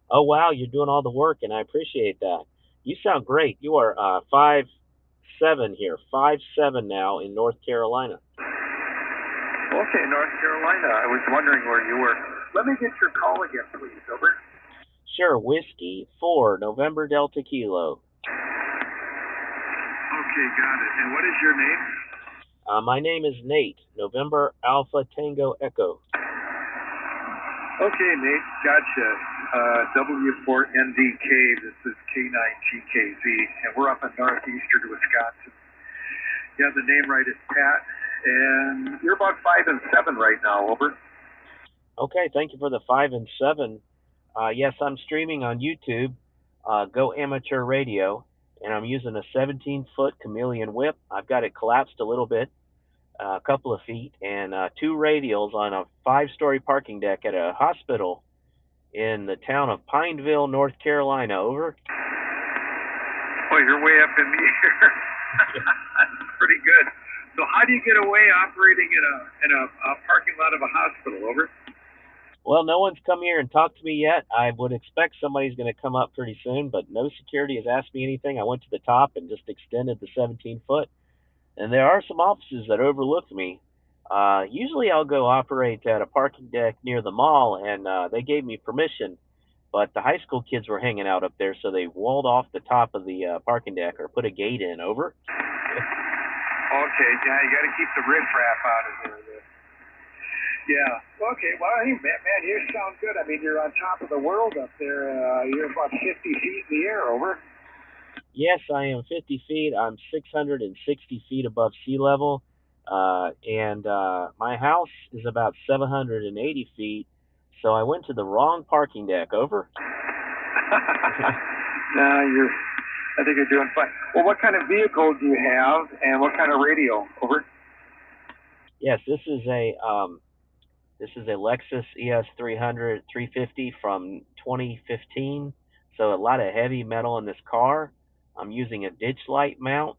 Oh, wow, you're doing all the work, and I appreciate that. You sound great. You are 5'7" here, 5'7" now in North Carolina. Okay, North Carolina. I was wondering where you were. Let me get your call again, please. Over. Sure, Whiskey 4, November Delta Kilo. Okay, got it. And what is your name? My name is Nate, November Alpha Tango Echo. Okay, Nate, gotcha. W4NDK, this is K9GKZ, and we're up in northeastern Wisconsin. You have the name right, it's Pat, and you're about 5 and 7 right now, over. Okay, thank you for the 5 and 7. Yes, I'm streaming on YouTube, Go Amateur Radio, and I'm using a 17-foot chameleon whip. I've got it collapsed a little bit, a couple of feet, and 2 radials on a 5-story parking deck at a hospital in the town of Pineville, North Carolina. Over. Well, you're way up in the air. That's pretty good. So how do you get away operating in a parking lot of a hospital? Over. Well, no one's come here and talked to me yet. I would expect somebody's going to come up pretty soon, but no security has asked me anything. I went to the top and just extended the 17-foot. And there are some offices that overlook me. Usually I'll go operate at a parking deck near the mall, and they gave me permission. But the high school kids were hanging out up there, so they walled off the top of the parking deck or put a gate in. Over. Okay, yeah, you got to keep the riffraff out of there. Yeah. Okay. Well, hey, man, you sound good. I mean, you're on top of the world up there. You're about 50 feet in the air. Over. Yes, I am 50 feet. I'm 660 feet above sea level, and my house is about 780 feet. So I went to the wrong parking deck. Over. No, I think you're doing fine. Well, what kind of vehicle do you have, and what kind of radio? Over. Yes, this is a Lexus ES300 350 from 2015. So a lot of heavy metal in this car. I'm using a ditch light mount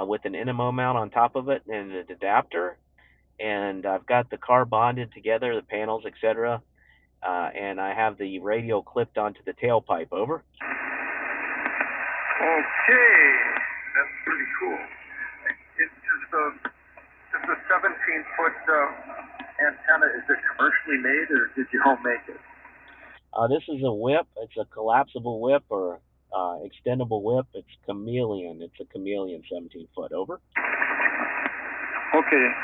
with an NMO mount on top of it and an adapter. And I've got the car bonded together, the panels, etc. And I have the radio clipped onto the tailpipe. Over. Okay, that's pretty cool. Is the 17-foot antenna, is it commercially made or did you home make it? This is a whip. It's a collapsible whip or extendable whip. It's chameleon. It's a chameleon 17-foot. Over. Okay.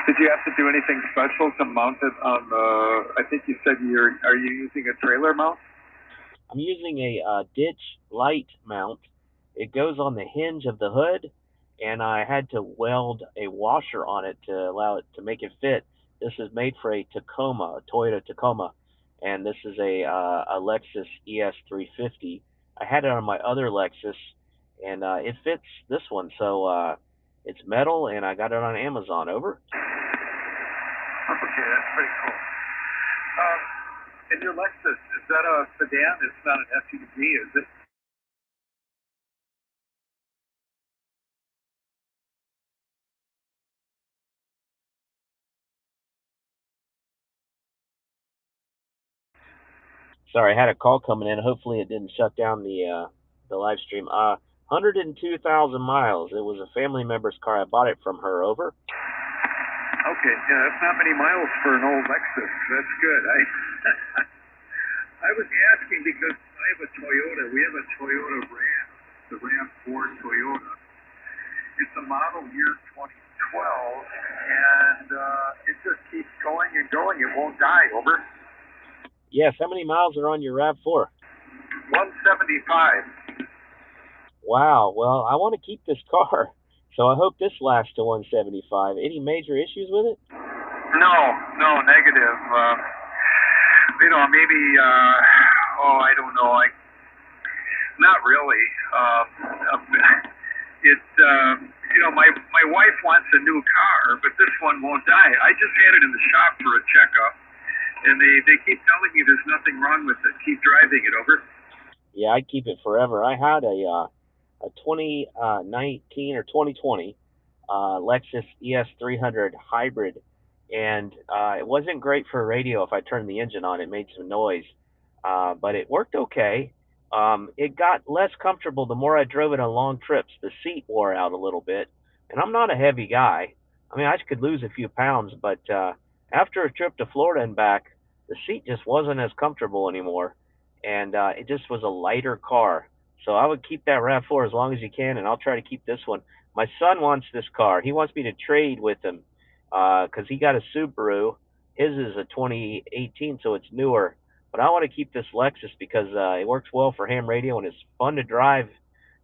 Did you have to do anything special to mount it on the, I think you said are you using a trailer mount? I'm using a ditch light mount. It goes on the hinge of the hood, and I had to weld a washer on it to allow it to make it fit. This is made for a Tacoma, a Toyota Tacoma, and this is a Lexus ES350. I had it on my other Lexus, and it fits this one. So it's metal, and I got it on Amazon. Over. Okay, that's pretty cool. And your Lexus, is that a sedan? It's not an SUV, is it? Sorry, I had a call coming in. Hopefully, it didn't shut down the live stream. 102,000 miles. It was a family member's car. I bought it from her. Over. Okay, yeah, that's not many miles for an old Lexus. That's good. I was asking because I have a Toyota. We have a Toyota Ram, the Ram4 Toyota. It's a model year 2012, and it just keeps going and going. It won't die. Over. Yes. How many miles are on your RAV4? 175. Wow. Well, I want to keep this car, so I hope this lasts to 175. Any major issues with it? No, negative. Maybe, I don't know. Not really. My wife wants a new car, but this one won't die. I just had it in the shop for a checkup, and they keep telling me there's nothing wrong with it. Keep driving it. Over. Yeah, I'd keep it forever. I had a 2019 or 2020 Lexus ES300 hybrid, and it wasn't great for radio. If I turned the engine on, it made some noise, but it worked okay. It got less comfortable the more I drove it on long trips. The seat wore out a little bit, and I'm not a heavy guy. I mean, I could lose a few pounds, but after a trip to Florida and back, the seat just wasn't as comfortable anymore, and it just was a lighter car. So I would keep that RAV4 as long as you can, and I'll try to keep this one. My son wants this car. He wants me to trade with him because he got a Subaru. His is a 2018, so it's newer. But I want to keep this Lexus because it works well for ham radio and it's fun to drive.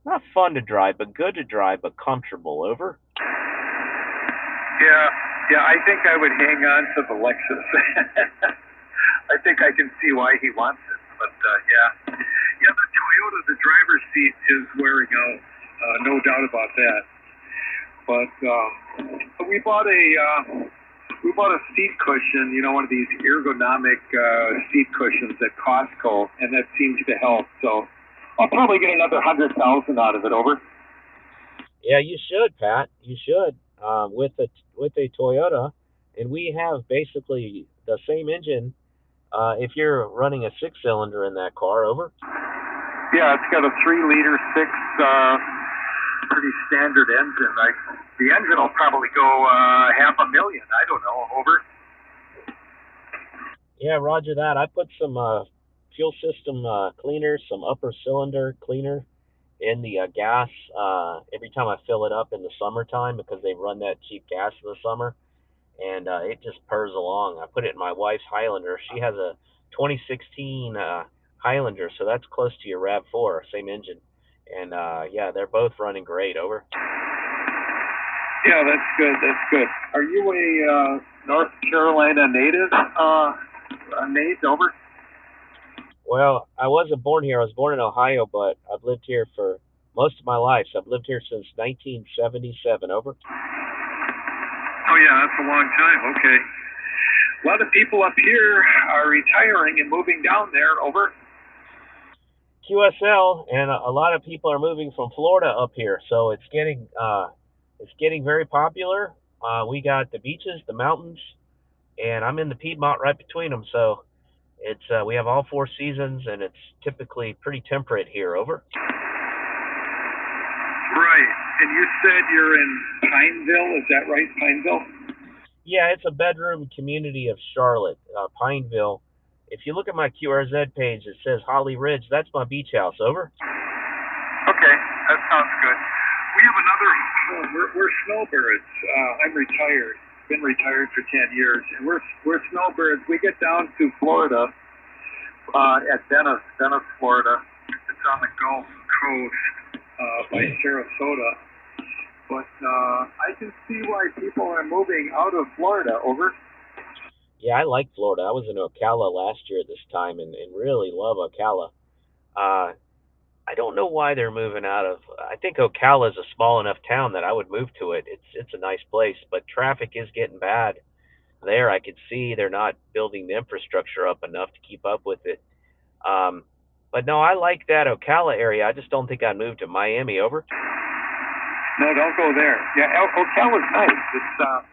Not fun to drive, but good to drive, but comfortable. Over. Yeah, I think I would hang on to the Lexus. I think I can see why he wants it, but yeah, the Toyota, the driver's seat is wearing out, no doubt about that. But we bought a seat cushion, one of these ergonomic seat cushions at Costco, and that seems to help. So I'll probably get another 100,000 out of it. Over. Yeah, you should, Pat. You should with a Toyota, and we have basically the same engine. If you're running a 6-cylinder in that car. Over. Yeah, it's got a 3-liter 6, pretty standard engine. The engine will probably go $500,000. I don't know. Over. Yeah, roger that. I put some fuel system cleaner, some upper cylinder cleaner in the gas every time I fill it up in the summertime because they run that cheap gas in the summer, and it just purrs along. I put it in my wife's Highlander. She has a 2016 Highlander, so that's close to your RAV4, same engine. And yeah, they're both running great. Over. Yeah, that's good. That's good. Are you a North Carolina native? Nate, over. Well, I wasn't born here. I was born in Ohio, but I've lived here for most of my life. So I've lived here since 1977. Over. Oh yeah, that's a long time. Okay. A lot of people up here are retiring and moving down there. Over. QSL, and a lot of people are moving from Florida up here, so it's getting very popular. We got the beaches, the mountains, and I'm in the Piedmont right between them. So it's we have all 4 seasons, and it's typically pretty temperate here. Over. Right, and you said you're in Pineville. Is that right, Pineville? Yeah, it's a bedroom community of Charlotte, Pineville. If you look at my QRZ page, it says Holly Ridge. That's my beach house. Over. Okay, that sounds good. We have another home. We're snowbirds. I'm retired. Been retired for 10 years, and we're snowbirds. We get down to Florida at Venice, Florida. It's on the Gulf Coast by Sarasota. But I can see why people are moving out of Florida. Over. Yeah, I like Florida. I was in Ocala last year at this time and really love Ocala. I don't know why they're moving out of. I think Ocala is a small enough town that I would move to it. It's a nice place, but traffic is getting bad there. I could see they're not building the infrastructure up enough to keep up with it. But no, I like that Ocala area. I just don't think I'd move to Miami. Over. No, don't go there. Yeah, Ocala's nice. It's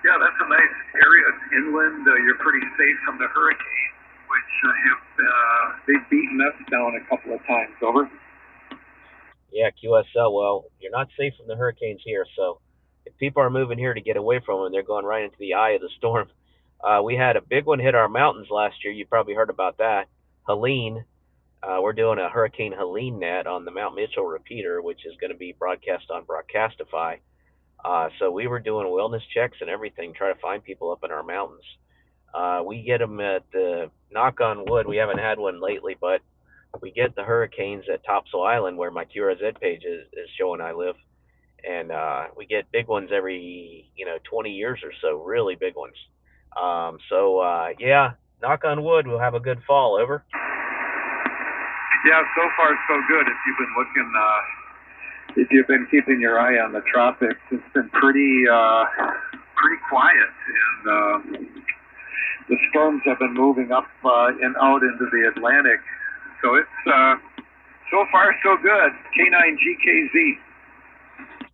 yeah, that's a nice area. It's inland. You're pretty safe from the hurricane. which they've beaten us down a couple of times. Over. Yeah, QSL. Well, you're not safe from the hurricanes here, so if people are moving here to get away from them, they're going right into the eye of the storm. We had a big one hit our mountains last year. You probably heard about that. Helene. We're doing a Hurricane Helene net on the Mount Mitchell repeater, which is going to be broadcast on Broadcastify. So we were doing wellness checks and everything, trying to find people up in our mountains. We get them at the, knock on wood, we haven't had one lately, but we get the hurricanes at Topsail Island, where my QRZ page is showing I live. And we get big ones every 20 years or so, really big ones. Yeah, knock on wood, we'll have a good fall. Over. Yeah, so far so good. If you've been looking, if you've been keeping your eye on the tropics, it's been pretty quiet, and the storms have been moving up and out into the Atlantic. So it's so far so good. K9GKZ.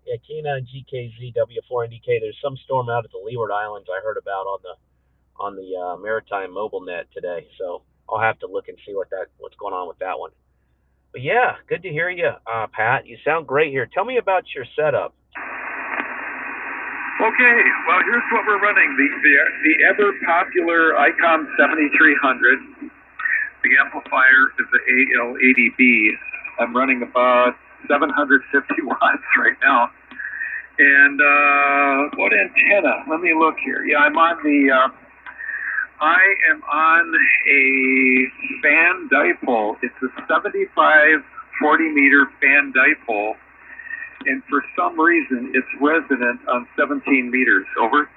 Yeah, K9GKZ W4NDK. There's some storm out at the Leeward Islands I heard about on the Maritime Mobile Net today. So I'll have to look and see what's going on with that one. But yeah, good to hear you, Pat. You sound great here. Tell me about your setup. Okay, well, here's what we're running. The ever popular ICOM 7300. The amplifier is the AL80B. I'm running about 750 watts right now. And what antenna? Let me look here. Yeah, I am on a fan dipole. It's a 75 40-meter fan dipole, and for some reason it's resonant on 17 meters. Over.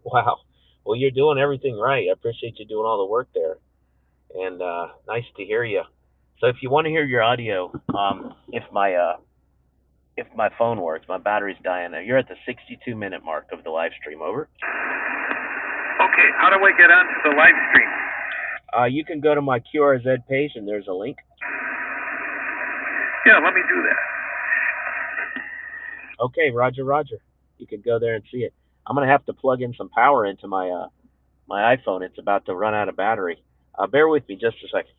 Wow. Well, you're doing everything right. I appreciate you doing all the work there, and nice to hear you. So if you want to hear your audio, if my phone works, my battery's dying. You're at the 62-minute mark of the live stream. Over. Okay, how do I get onto the live stream? You can go to my QRZ page, and there's a link. Yeah, let me do that. Okay, Roger. You can go there and see it. I'm going to have to plug in some power into my iPhone. It's about to run out of battery. Bear with me just a second.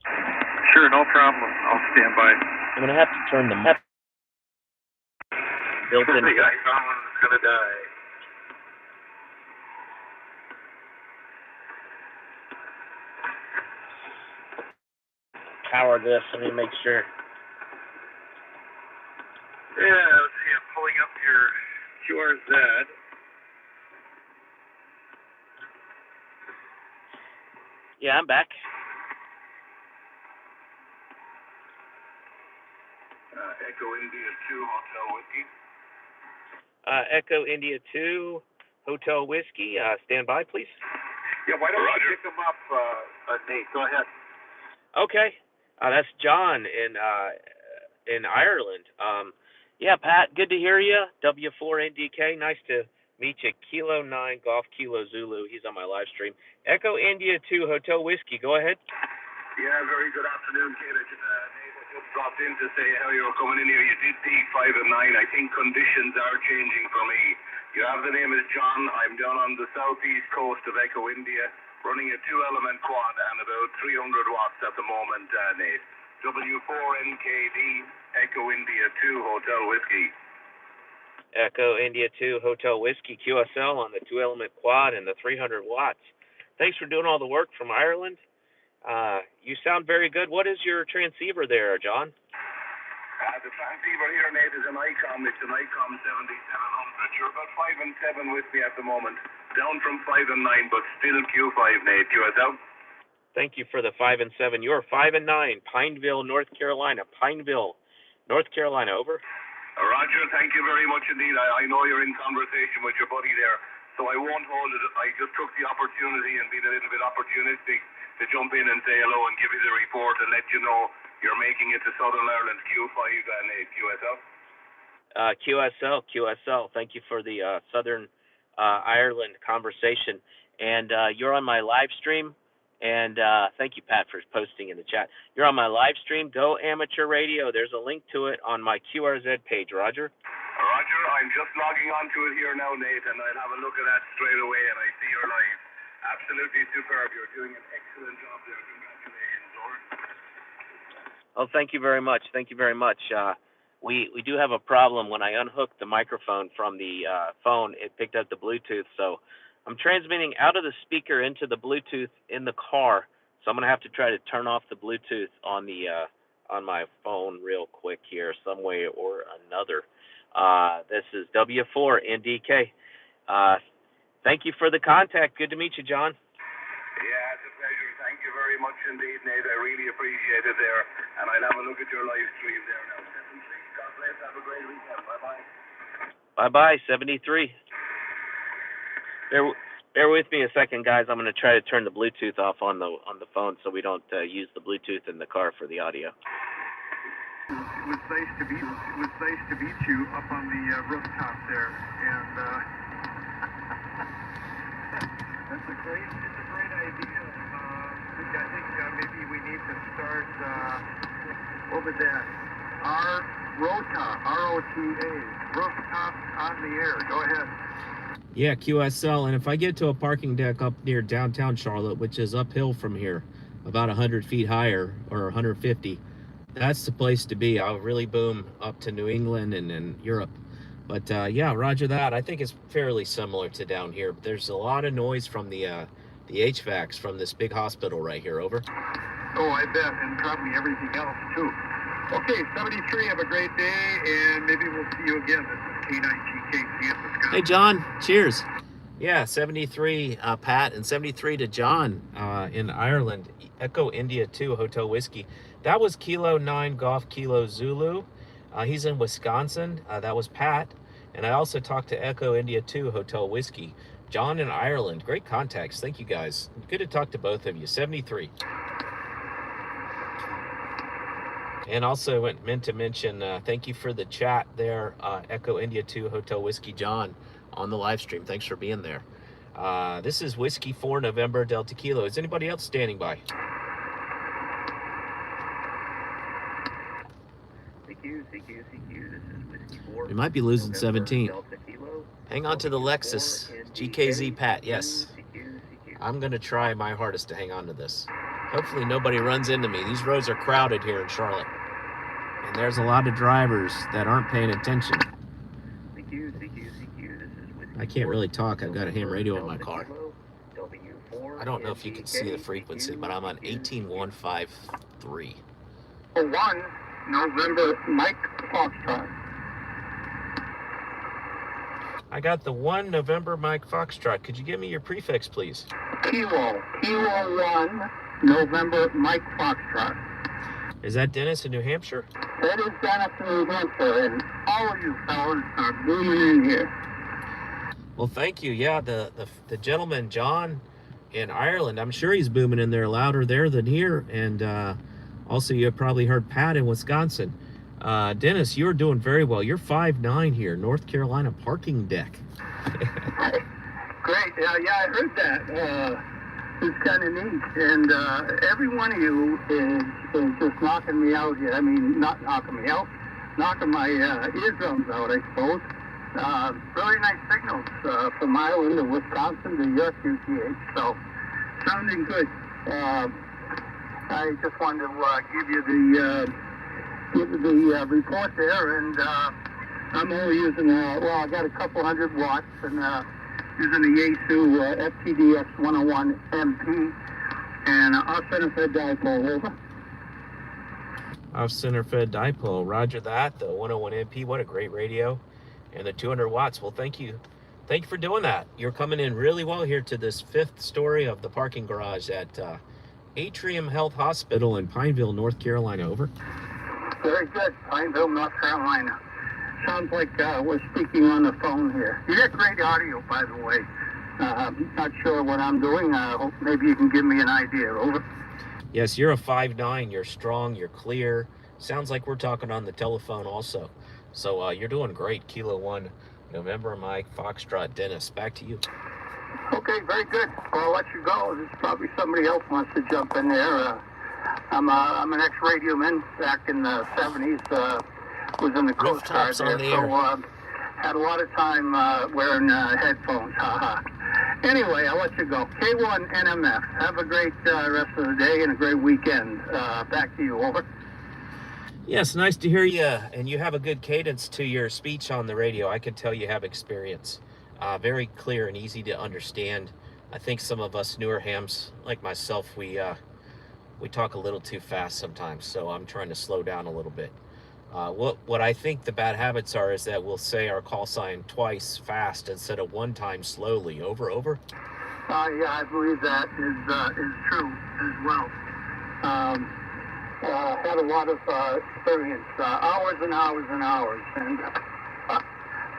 Sure, no problem. I'll stand by. I'm going to have to turn the built-in. The iPhone is going to die. Power this. Let me make sure. Yeah, let's see. I'm pulling up your QRZ. Yeah, I'm back. Echo India 2 Hotel Whiskey. Echo India 2 Hotel Whiskey. Stand by, please. Yeah, why don't you pick them up, Nate? Go ahead. Okay. That's John in Ireland. Yeah, Pat, good to hear you. W4NDK, nice to meet you. Kilo 9 Golf Kilo Zulu. He's on my live stream. Echo India 2 Hotel Whiskey. Go ahead. Yeah, very good afternoon, Kate. Nate, I just dropped in to say how you were coming in here. You did peak 5 and 9. I think conditions are changing for me. You have the name is John. I'm down on the southeast coast of Echo India, running a 2-element quad and about 300 watts at the moment, Nate. W4NKD, Echo India 2 Hotel Whiskey. Echo India 2 Hotel Whiskey QSL on the 2-element quad and the 300 watts. Thanks for doing all the work from Ireland. You sound very good. What is your transceiver there, John? The transceiver here, Nate, is an ICOM. It's an ICOM 7700. You're about 5 and 7 with me at the moment. Down from 5 and 9, but still Q5, Nate. QSL? Thank you for the 5 and 7. You're 5 and 9, Pineville, North Carolina. Pineville, North Carolina. Over. Roger, thank you very much indeed. I know you're in conversation with your buddy there, so I won't hold it. I just took the opportunity and been a little bit opportunistic to jump in and say hello and give you the report and let you know you're making it to Southern Ireland Q5 and QSL. QSL. Thank you for the Southern Ireland conversation. And you're on my live stream. And thank you, Pat, for posting in the chat. You're on my live stream, Go Amateur Radio. There's a link to it on my QRZ page. Roger? Roger, I'm just logging onto it here now, Nate, and I'll have a look at that straight away, and I see you're live. Absolutely superb. You're doing an excellent job there. Congratulations, over. Oh, thank you very much. Thank you very much. We do have a problem. When I unhooked the microphone from the phone, it picked up the Bluetooth. So I'm transmitting out of the speaker into the Bluetooth in the car. So I'm gonna have to try to turn off the Bluetooth on the on my phone real quick here, some way or another. This is W4NDK. Thank you for the contact. Good to meet you, John. Yeah, it's a pleasure. Thank you very much indeed, Nate. I really appreciate it there. And I'll have a look at your live stream there now. 73. God bless. Have a great weekend. Bye-bye. Bye-bye, 73. Bear with me a second, guys. I'm going to try to turn the Bluetooth off on the phone so we don't use the Bluetooth in the car for the audio. It was nice to meet you up on the rooftop there, and it's a great idea. I think maybe we need to start what was that? ROTA, rooftop on the air. Go ahead. Yeah, QSL, and if I get to a parking deck up near downtown Charlotte, which is uphill from here, about 100 feet higher, or 150, that's the place to be. I'll really boom up to New England and Europe. But yeah, roger that. I think it's fairly similar to down here. There's a lot of noise from the HVACs from this big hospital right here, over. Oh, I bet, and probably everything else too. Okay, 73, have a great day, and maybe we'll see you again. This is K9GKC in Wisconsin. Hey, John, cheers. Yeah, 73, Pat, and 73 to John in Ireland. Echo India 2 Hotel Whiskey. That was Kilo 9 Golf Kilo Zulu. He's in Wisconsin. That was Pat. And I also talked to Echo India 2 Hotel Whiskey. John in Ireland. Great contacts. Thank you, guys. Good to talk to both of you. 73. And also meant to mention, thank you for the chat there, Echo India 2 Hotel Whiskey John on the live stream. Thanks for being there. This is Whiskey 4 November Delta Kilo. Is anybody else standing by? CQ, this is Whiskey 4. We might be losing November 17. Delta Kilo. Hang on to the Lexus. GKZ Pat, yes. I'm going to try my hardest to hang on to this. Hopefully nobody runs into me. These roads are crowded here in Charlotte. And there's a lot of drivers that aren't paying attention. CQ, this is Whiskey I can't 4. really talk. I've got a ham radio in my Delta car. Kilo, W4, I don't know if you can see the frequency, but I'm on 18153. 1 November Mike Foxtrot. I got the 1 November Mike Foxtrot. Could you give me your prefix, please? Kilo 1 November Mike Foxtrot. Is that Dennis in New Hampshire? That is Dennis in New Hampshire, and all of you fellas are booming in here. Well, thank you. Yeah, the gentleman, John, in Ireland, I'm sure he's booming in there louder there than here. And also, you have probably heard Pat in Wisconsin. Dennis, you're doing very well. You're 5'9" here, North Carolina parking deck. Great. Yeah, I heard that. It's kind of neat. And every one of you is just knocking me out here. I mean, not knocking me out, knocking my eardrums out, I suppose. Really nice signals from Ireland to Wisconsin to your QTH. So, sounding good. I just wanted to give you the report there, and I'm only using, I got a couple hundred watts, and using the Yaesu FTDX 101 MP, and off center fed dipole, over. Off center fed dipole, roger that. The 101 MP, what a great radio. And the 200 watts, well, thank you. Thank you for doing that. You're coming in really well here to this 5th story of the parking garage at Atrium Health Hospital in Pineville, North Carolina, over. Very good, Pineville, North Carolina. Sounds like we're speaking on the phone here. You got great audio, by the way. Not sure what I'm doing. Hope maybe you can give me an idea, over. Yes, you're a 5'9", you're strong, you're clear. Sounds like we're talking on the telephone also. So you're doing great. Kilo 1 November Mike Foxtrot. Dennis, back to you. Okay, very good. Well, I'll let you go. There's probably somebody else wants to jump in there. I'm an ex-radio man back in the 70s. Was in the Coast Guard there, so had a lot of time wearing headphones. Anyway, I'll let you go. K1 NMF. Have a great rest of the day and a great weekend. Back to you. Over. Yes, nice to hear you. And you have a good cadence to your speech on the radio. I can tell you have experience. Very clear and easy to understand. I think some of us newer hams, like myself, we talk a little too fast sometimes. So I'm trying to slow down a little bit. What I think the bad habits are is that we'll say our call sign twice fast instead of one time slowly. Over. Yeah, I believe that is true as well. Had a lot of experience, hours and hours and hours, and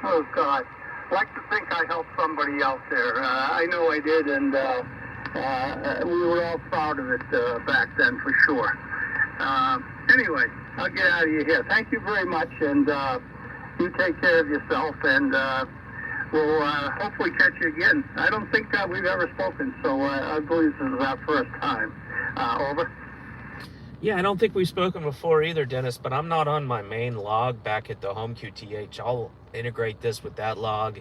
oh God, I'd like to think I helped somebody out there. I know I did, and we were all proud of it back then for sure. Anyway, I'll get out of you here. Thank you very much, and you take care of yourself, and we'll hopefully catch you again. I don't think we've ever spoken, so I believe this is our first time. Over. Yeah, I don't think we've spoken before either, Dennis, but I'm not on my main log back at the home QTH. I'll integrate this with that log,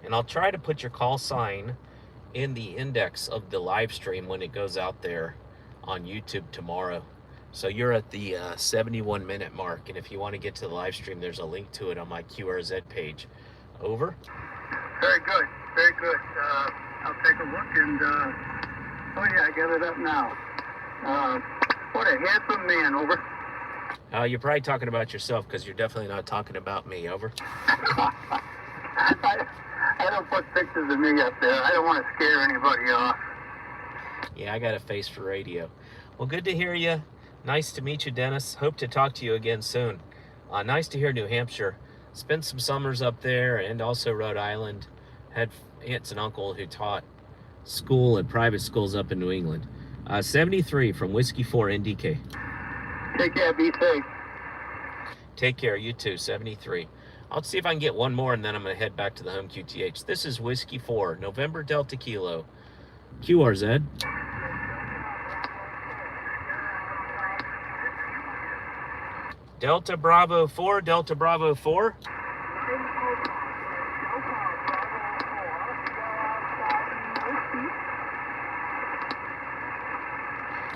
and I'll try to put your call sign in the index of the live stream when it goes out there on YouTube tomorrow. So you're at the 71-minute mark, and if you want to get to the live stream, there's a link to it on my QRZ page. Over. Very good, very good. I'll take a look, and oh yeah, I got it up now. What a handsome man. Over. You're probably talking about yourself because you're definitely not talking about me. Over. I don't put pictures of me up there. I don't want to scare anybody off. Yeah, I got a face for radio. Well, good to hear you. Nice to meet you, Dennis. Hope to talk to you again soon. Nice to hear New Hampshire. Spent some summers up there and also Rhode Island. Had aunts and uncle who taught school at private schools up in New England. 73 from Whiskey 4 NDK. Take care. Be safe. Take care. You too. 73. I'll see if I can get one more, and then I'm going to head back to the home QTH. This is Whiskey 4, November Delta Kilo, QRZ. Delta Bravo 4, Delta Bravo 4.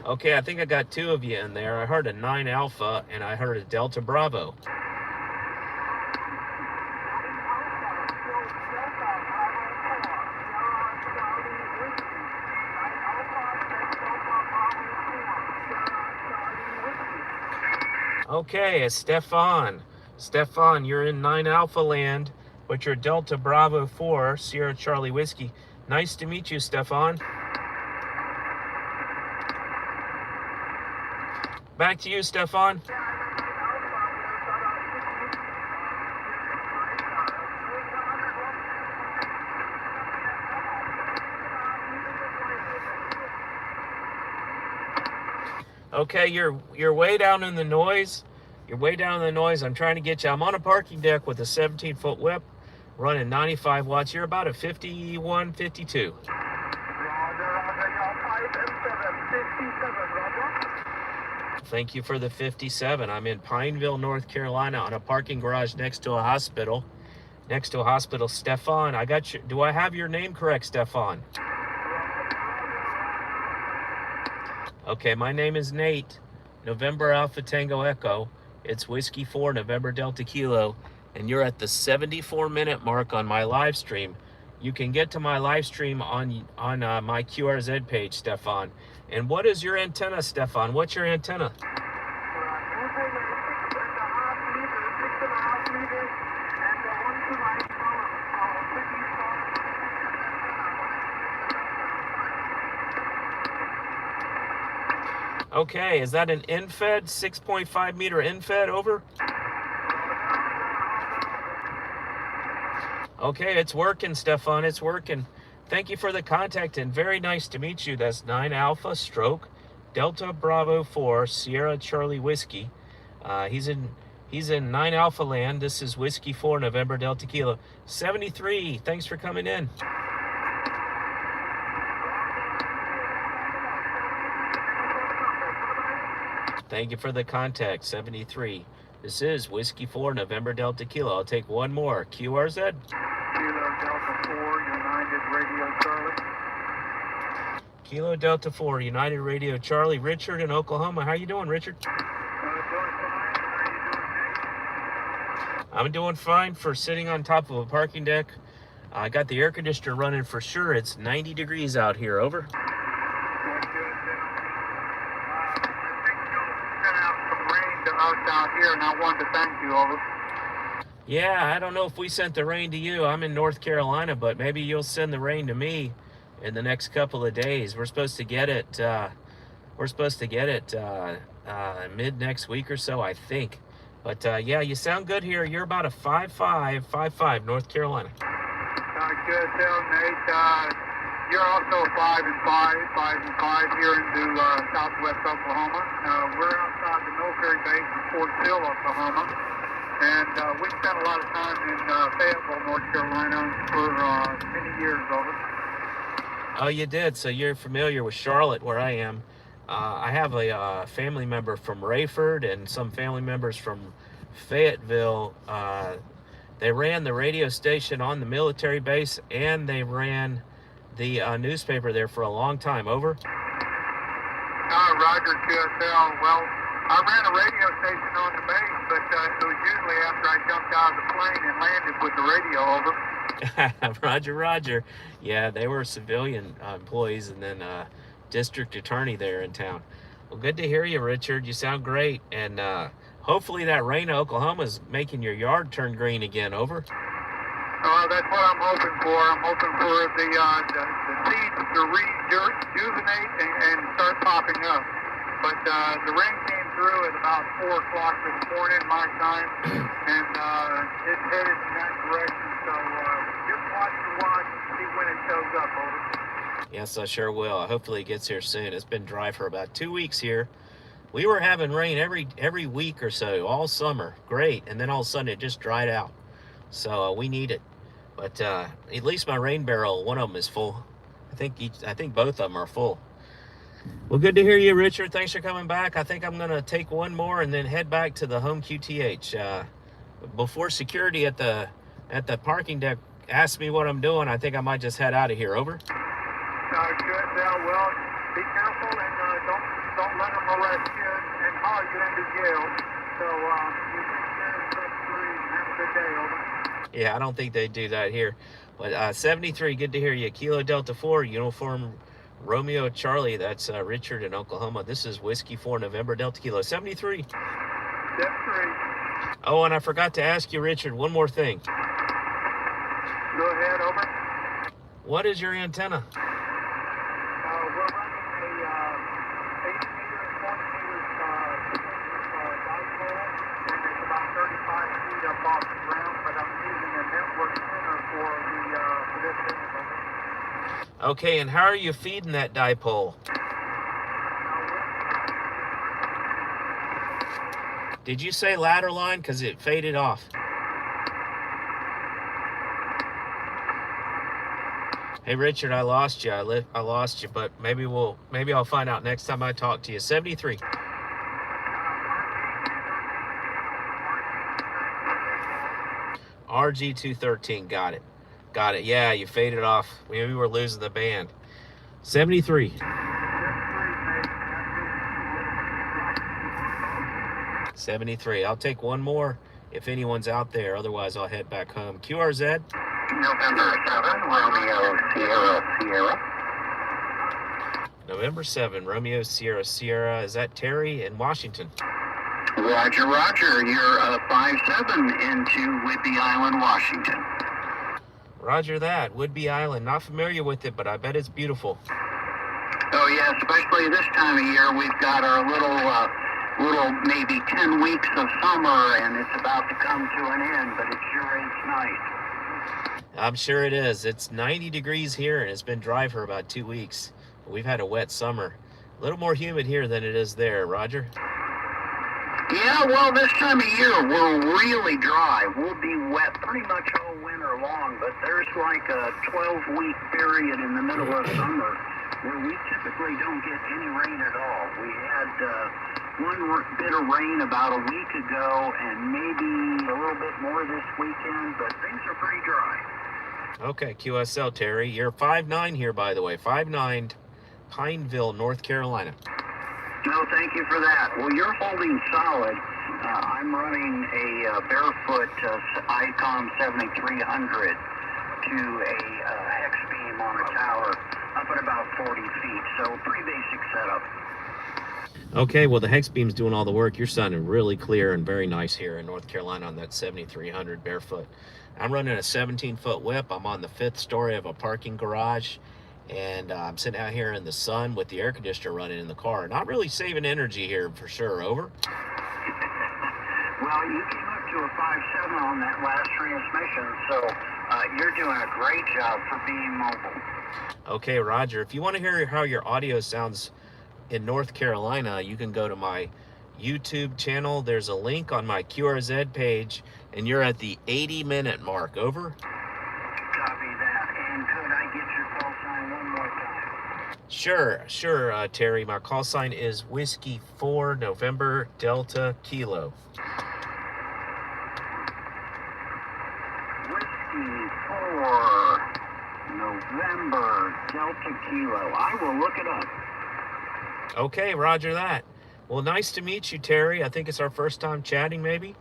Okay, I think I got two of you in there. I heard a 9 Alpha and I heard a Delta Bravo. Okay, it's Stefan. Stefan, you're in 9 Alpha land, but you're Delta Bravo 4, Sierra Charlie Whiskey. Nice to meet you, Stefan. Back to you, Stefan. Okay, you're way down in the noise. You're way down in the noise. I'm trying to get you. I'm on a parking deck with a 17-foot whip, running 95 watts. You're about a 51, 52. Thank you for the 57. I'm in Pineville, North Carolina, on a parking garage next to a hospital. Next to a hospital. Stefan, I got you. Do I have your name correct, Stefan? Okay, my name is Nate. November Alpha Tango Echo. It's Whiskey 4, November Delta Kilo. And you're at the 74-minute mark on my live stream. You can get to my live stream on my QRZ page, Stefan. And what is your antenna, Stefan? What's your antenna? Okay, is that an in-fed, 6.5 meter in-fed, over? Okay, it's working, Stefan, it's working. Thank you for the contact, and very nice to meet you. That's 9 Alpha Stroke, Delta Bravo 4, Sierra Charlie Whiskey. He's in 9 Alpha land. This is Whiskey 4, November Delta Kilo. 73, thanks for coming in. Thank you for the contact, 73. This is Whiskey 4, November Delta Kilo. I'll take one more. QRZ. Kilo Delta 4, United United Radio Charlie. Kilo Delta 4, United Radio Charlie. Richard in Oklahoma. How you doing, Richard? Doing fine. How are you doing, Nate? I'm doing fine for sitting on top of a parking deck. I got the air conditioner running for sure. It's 90 degrees out here. Over. Good. I think you sent out some rain to us out here, and I wanted to thank you, over. Yeah, I don't know if we sent the rain to you. I'm in North Carolina, but maybe you'll send the rain to me in the next couple of days. We're supposed to get it. Mid next week or so, I think. But yeah, you sound good here. You're about a 5.5 North Carolina. Good tell, Nate. You're also 5 and 5 here into southwest Oklahoma. We're outside the military base in Fort Sill, Oklahoma, and we spent a lot of time in Fayetteville, North Carolina, for many years, over. Oh, you did. So you're familiar with Charlotte, where I am. I have a family member from Rayford and some family members from Fayetteville. They ran the radio station on the military base, and they ran the newspaper there for a long time. Over. Roger, QSL. Well, I ran a radio station on the base, but it was usually after I jumped out of the plane and landed with the radio, over. Roger. Yeah, they were civilian employees and then district attorney there in town. Well, good to hear you, Richard. You sound great. And hopefully that rain in Oklahoma is making your yard turn green again. Over. That's what I'm hoping for. I'm hoping for the seeds to rejuvenate and start popping up. But the rain came through at about 4 o'clock this morning, my time, and it's headed in that direction. So just watch and see when it shows up, over. Yes, I sure will. Hopefully it gets here soon. It's been dry for about 2 weeks here. We were having rain every week or so, all summer. Great. And then all of a sudden it just dried out. So we need it. But at least my rain barrel, one of them is full. I think both of them are full. Well, good to hear you, Richard. Thanks for coming back. I think I'm going to take one more and then head back to the home QTH. Before security at the parking deck asks me what I'm doing, I think I might just head out of here. Over. Good. Well, be careful and don't let them arrest you and haul you into jail. So you take care of stuff free and have a good day, over. Yeah, I don't think they do that here. But 73, good to hear you. Kilo Delta 4, Uniform Romeo Charlie. That's Richard in Oklahoma. This is Whiskey 4 November Delta Kilo. 73. 73. Oh, and I forgot to ask you, Richard, one more thing. Go ahead, over. What is your antenna? We're running a 80 meter and 40 meter dipole, and it's about 35 feet up off the ground, but I'm using a network center for this thing. Okay, and how are you feeding that dipole? Did you say ladder line? Because it faded off. Hey, Richard, I lost you. I lost you, but maybe I'll find out next time I talk to you. 73. RG213, got it. Yeah, you faded off. We were losing the band. 73. 73. I'll take one more if anyone's out there. Otherwise, I'll head back home. QRZ. November 7, Romeo Sierra. November 7, Romeo Sierra. Is that Terry in Washington? Roger. You're 5-7 into Whidbey Island, Washington. Roger that. Whidbey Island. Not familiar with it, but I bet it's beautiful. Oh, yeah, especially this time of year. We've got our little maybe 10 weeks of summer, and it's about to come to an end, but it sure is nice. I'm sure it is. It's 90 degrees here, and it's been dry for about 2 weeks. We've had a wet summer. A little more humid here than it is there, Roger. Yeah, well, this time of year, we're really dry. We'll be wet pretty much all winter long, but there's like a 12-week period in the middle of summer where we typically don't get any rain at all. We had one bit of rain about a week ago and maybe a little bit more this weekend, but things are pretty dry. Okay, QSL, Terry. You're 5'9" here, by the way. 5'9", Pineville, North Carolina. No, thank you for that. Well, you're holding solid. I'm running a barefoot ICOM 7300 to a hex beam on a tower up at about 40 feet. So pretty basic setup. Okay, well, the hex beam's doing all the work. You're sounding really clear and very nice here in North Carolina on that 7300 barefoot. I'm running a 17-foot whip. I'm on the 5th story of a parking garage, and I'm sitting out here in the sun with the air conditioner running in the car. Not really saving energy here for sure. Over. Well, you came up to a 5.7 on that last transmission, so you're doing a great job for being mobile. Okay, Roger. If you want to hear how your audio sounds in North Carolina, you can go to my YouTube channel. There's a link on my QRZ page, and you're at the 80-minute mark. Over. Copy that. And could I get your call sign one more time? Sure, Terry. My call sign is Whiskey 4 November Delta Kilo. Whiskey 4 November Delta Kilo. I will look it up. Okay, roger that. Well, nice to meet you, Terry. I think it's our first time chatting, maybe.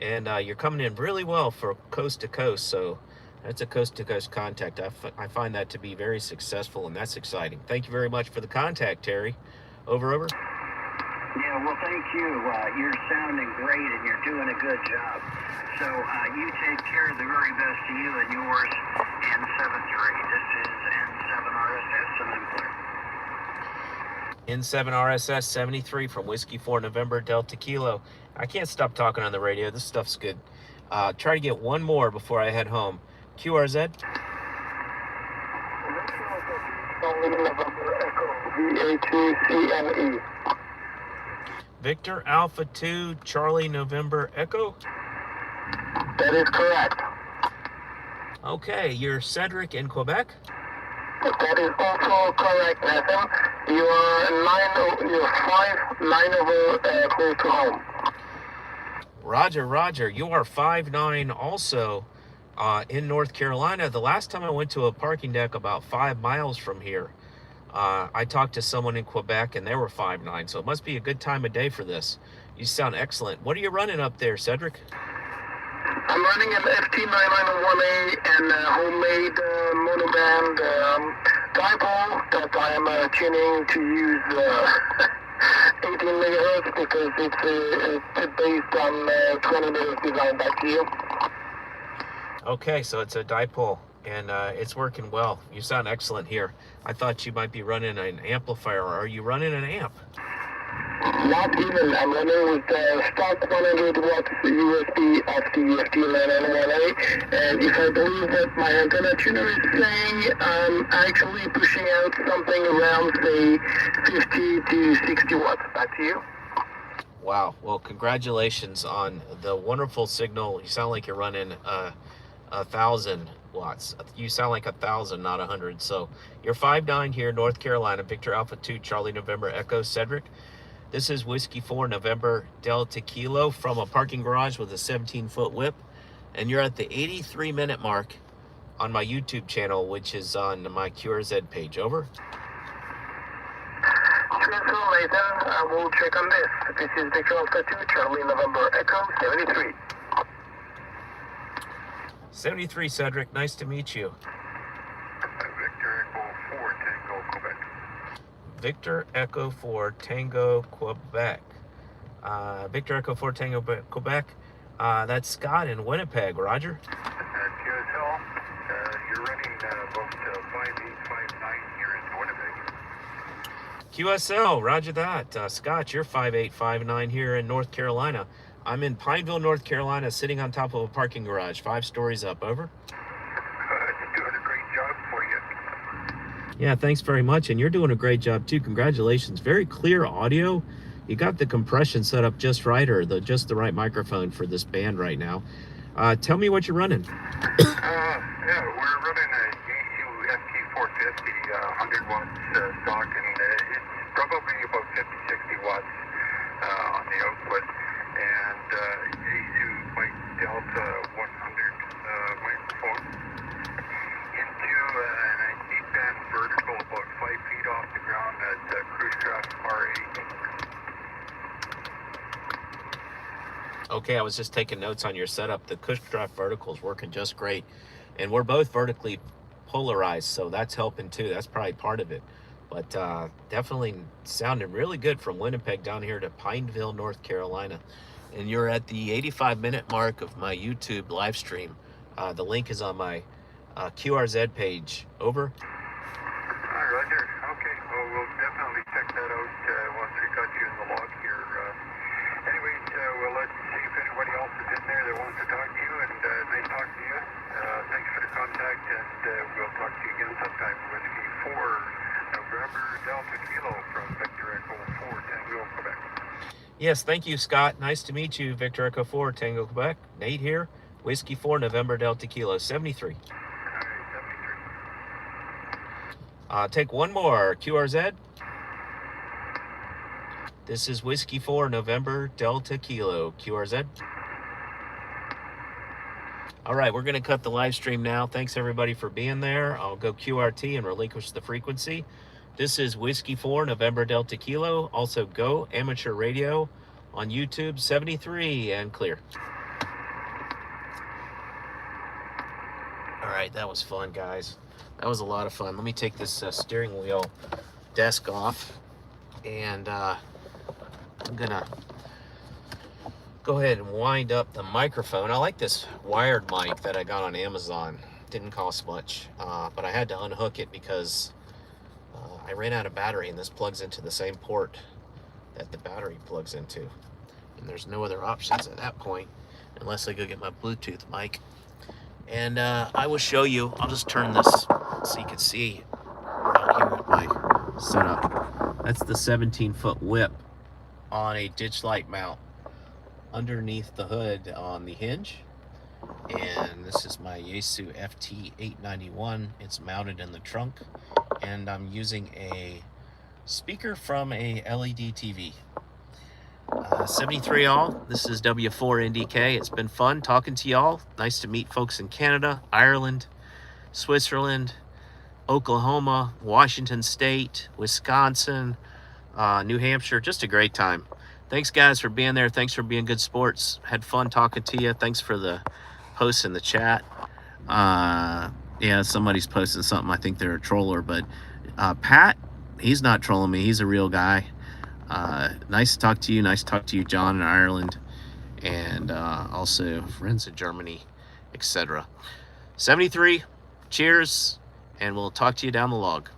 And you're coming in really well for coast to coast. So that's a coast to coast contact. I find that to be very successful, and that's exciting. Thank you very much for the contact, Terry. Over. Yeah, well, thank you. You're sounding great, and you're doing a good job. So you take care of the very best to you and yours, N73. This is N7RSS, and I'm clear. N7RSS 73 from Whiskey 4 November Delta Kilo. I can't stop talking on the radio. This stuff's good. Try to get one more before I head home. QRZ. VA2CME. Victor Alpha 2 Charlie November Echo. That is correct. Okay, you're Cedric in Quebec. That is also correct, Nathan. You are 5 over close to home. Roger. You are 5'9" also in North Carolina. The last time I went to a parking deck about 5 miles from here, I talked to someone in Quebec and they were 5'9", so it must be a good time of day for this. You sound excellent. What are you running up there, Cedric? I'm running an FT991A and a homemade monoband dipole that I'm tuning to use 18 megahertz because it's based on 20 megahertz design. Back to you. Okay, so it's a dipole, and it's working well. You sound excellent here. I thought you might be running an amplifier. Are you running an amp? Not even. I'm running with stock 100 watts USB of the FT991A, and if I believe what my antenna tuner is saying, I'm actually pushing out something around, say, 50 to 60 watts. Back to you. Wow. Well, congratulations on the wonderful signal. You sound like you're running 1,000 watts. You sound like 1,000, not 100. So you're 5'9" here in North Carolina. Victor Alpha 2 Charlie November Echo Cedric. This is Whiskey 4 November Delta Kilo from a parking garage with a 17-foot whip. And you're at the 83-minute mark on my YouTube channel, which is on my QRZ page. Over. Transfer Nathan, I will check on this. This is Victor Alpha 2 Charlie November Echo 73. 73, Cedric. Nice to meet you. Victor Echo 4 Tango Quebec. Victor Echo 4 Tango Quebec. That's Scott in Winnipeg. Roger. QSL, you're running about 5859 here in Winnipeg. QSL, roger that. Scott, you're 5859 here in North Carolina. I'm in Pineville, North Carolina, sitting on top of a parking garage, 5 stories up. Over. Doing a great job for you. Yeah, thanks very much. And you're doing a great job too. Congratulations. Very clear audio. You got the compression set up just right, or just the right microphone for this band right now. Tell me what you're running. Yeah, we're running a Yaesu FT450, 100 watts stock, and it's probably about 50-60 watts on the output. And Yaesu Mike Delta 100 microphone. Okay, I was just taking notes on your setup. The Cush Drive vertical is working just great. And we're both vertically polarized, so that's helping too. That's probably part of it. But definitely sounding really good from Winnipeg down here to Pineville, North Carolina. And you're at the 85-minute mark of my YouTube live stream. The link is on my QRZ page. Over. Roger. Okay. Well, we'll definitely check that out once we got you in the log here. Anyways, we'll let's see if anybody else is in there that wants to talk to you, and nice talking to you. Thanks for the contact, and we'll talk to you again sometime. Whiskey 4 November Delta Kilo from Victor Echo 4 Tango, Quebec. Yes, thank you, Scott. Nice to meet you, Victor Echo 4 Tango, Quebec. Nate here. Whiskey 4 November Delta Kilo 73. Take one more. QRZ. This is Whiskey 4 November Delta Kilo. QRZ. All right, we're going to cut the live stream now. Thanks, everybody, for being there. I'll go QRT and relinquish the frequency. This is Whiskey 4 November Delta Kilo. Also, go Amateur Radio on YouTube 73 and clear. All right, that was fun, guys. That was a lot of fun. Let me take this steering wheel desk off, and I'm gonna go ahead and wind up the microphone. I like this wired mic that I got on Amazon. Didn't cost much, but I had to unhook it because I ran out of battery, and this plugs into the same port that the battery plugs into. And there's no other options at that point unless I go get my Bluetooth mic. And I will show you. I'll just turn this so you can see out here with my setup. That's the 17-foot whip on a ditch light mount underneath the hood on the hinge. And this is my Yaesu FT891. It's mounted in the trunk, and I'm using a speaker from a LED TV. 73 all. This is W4NDK. It's been fun talking to y'all. Nice to meet folks in Canada, Ireland, Switzerland, Oklahoma, Washington State, Wisconsin, New Hampshire. Just a great time. Thanks, guys, for being there. Thanks for being good sports. Had fun talking to you. Thanks for the posts in the chat. Yeah, somebody's posting something. I think they're a troller, but Pat, he's not trolling me. He's a real guy. Nice to talk to you. Nice to talk to you, John, in Ireland, and also friends in Germany, etc. 73, cheers, and we'll talk to you down the log.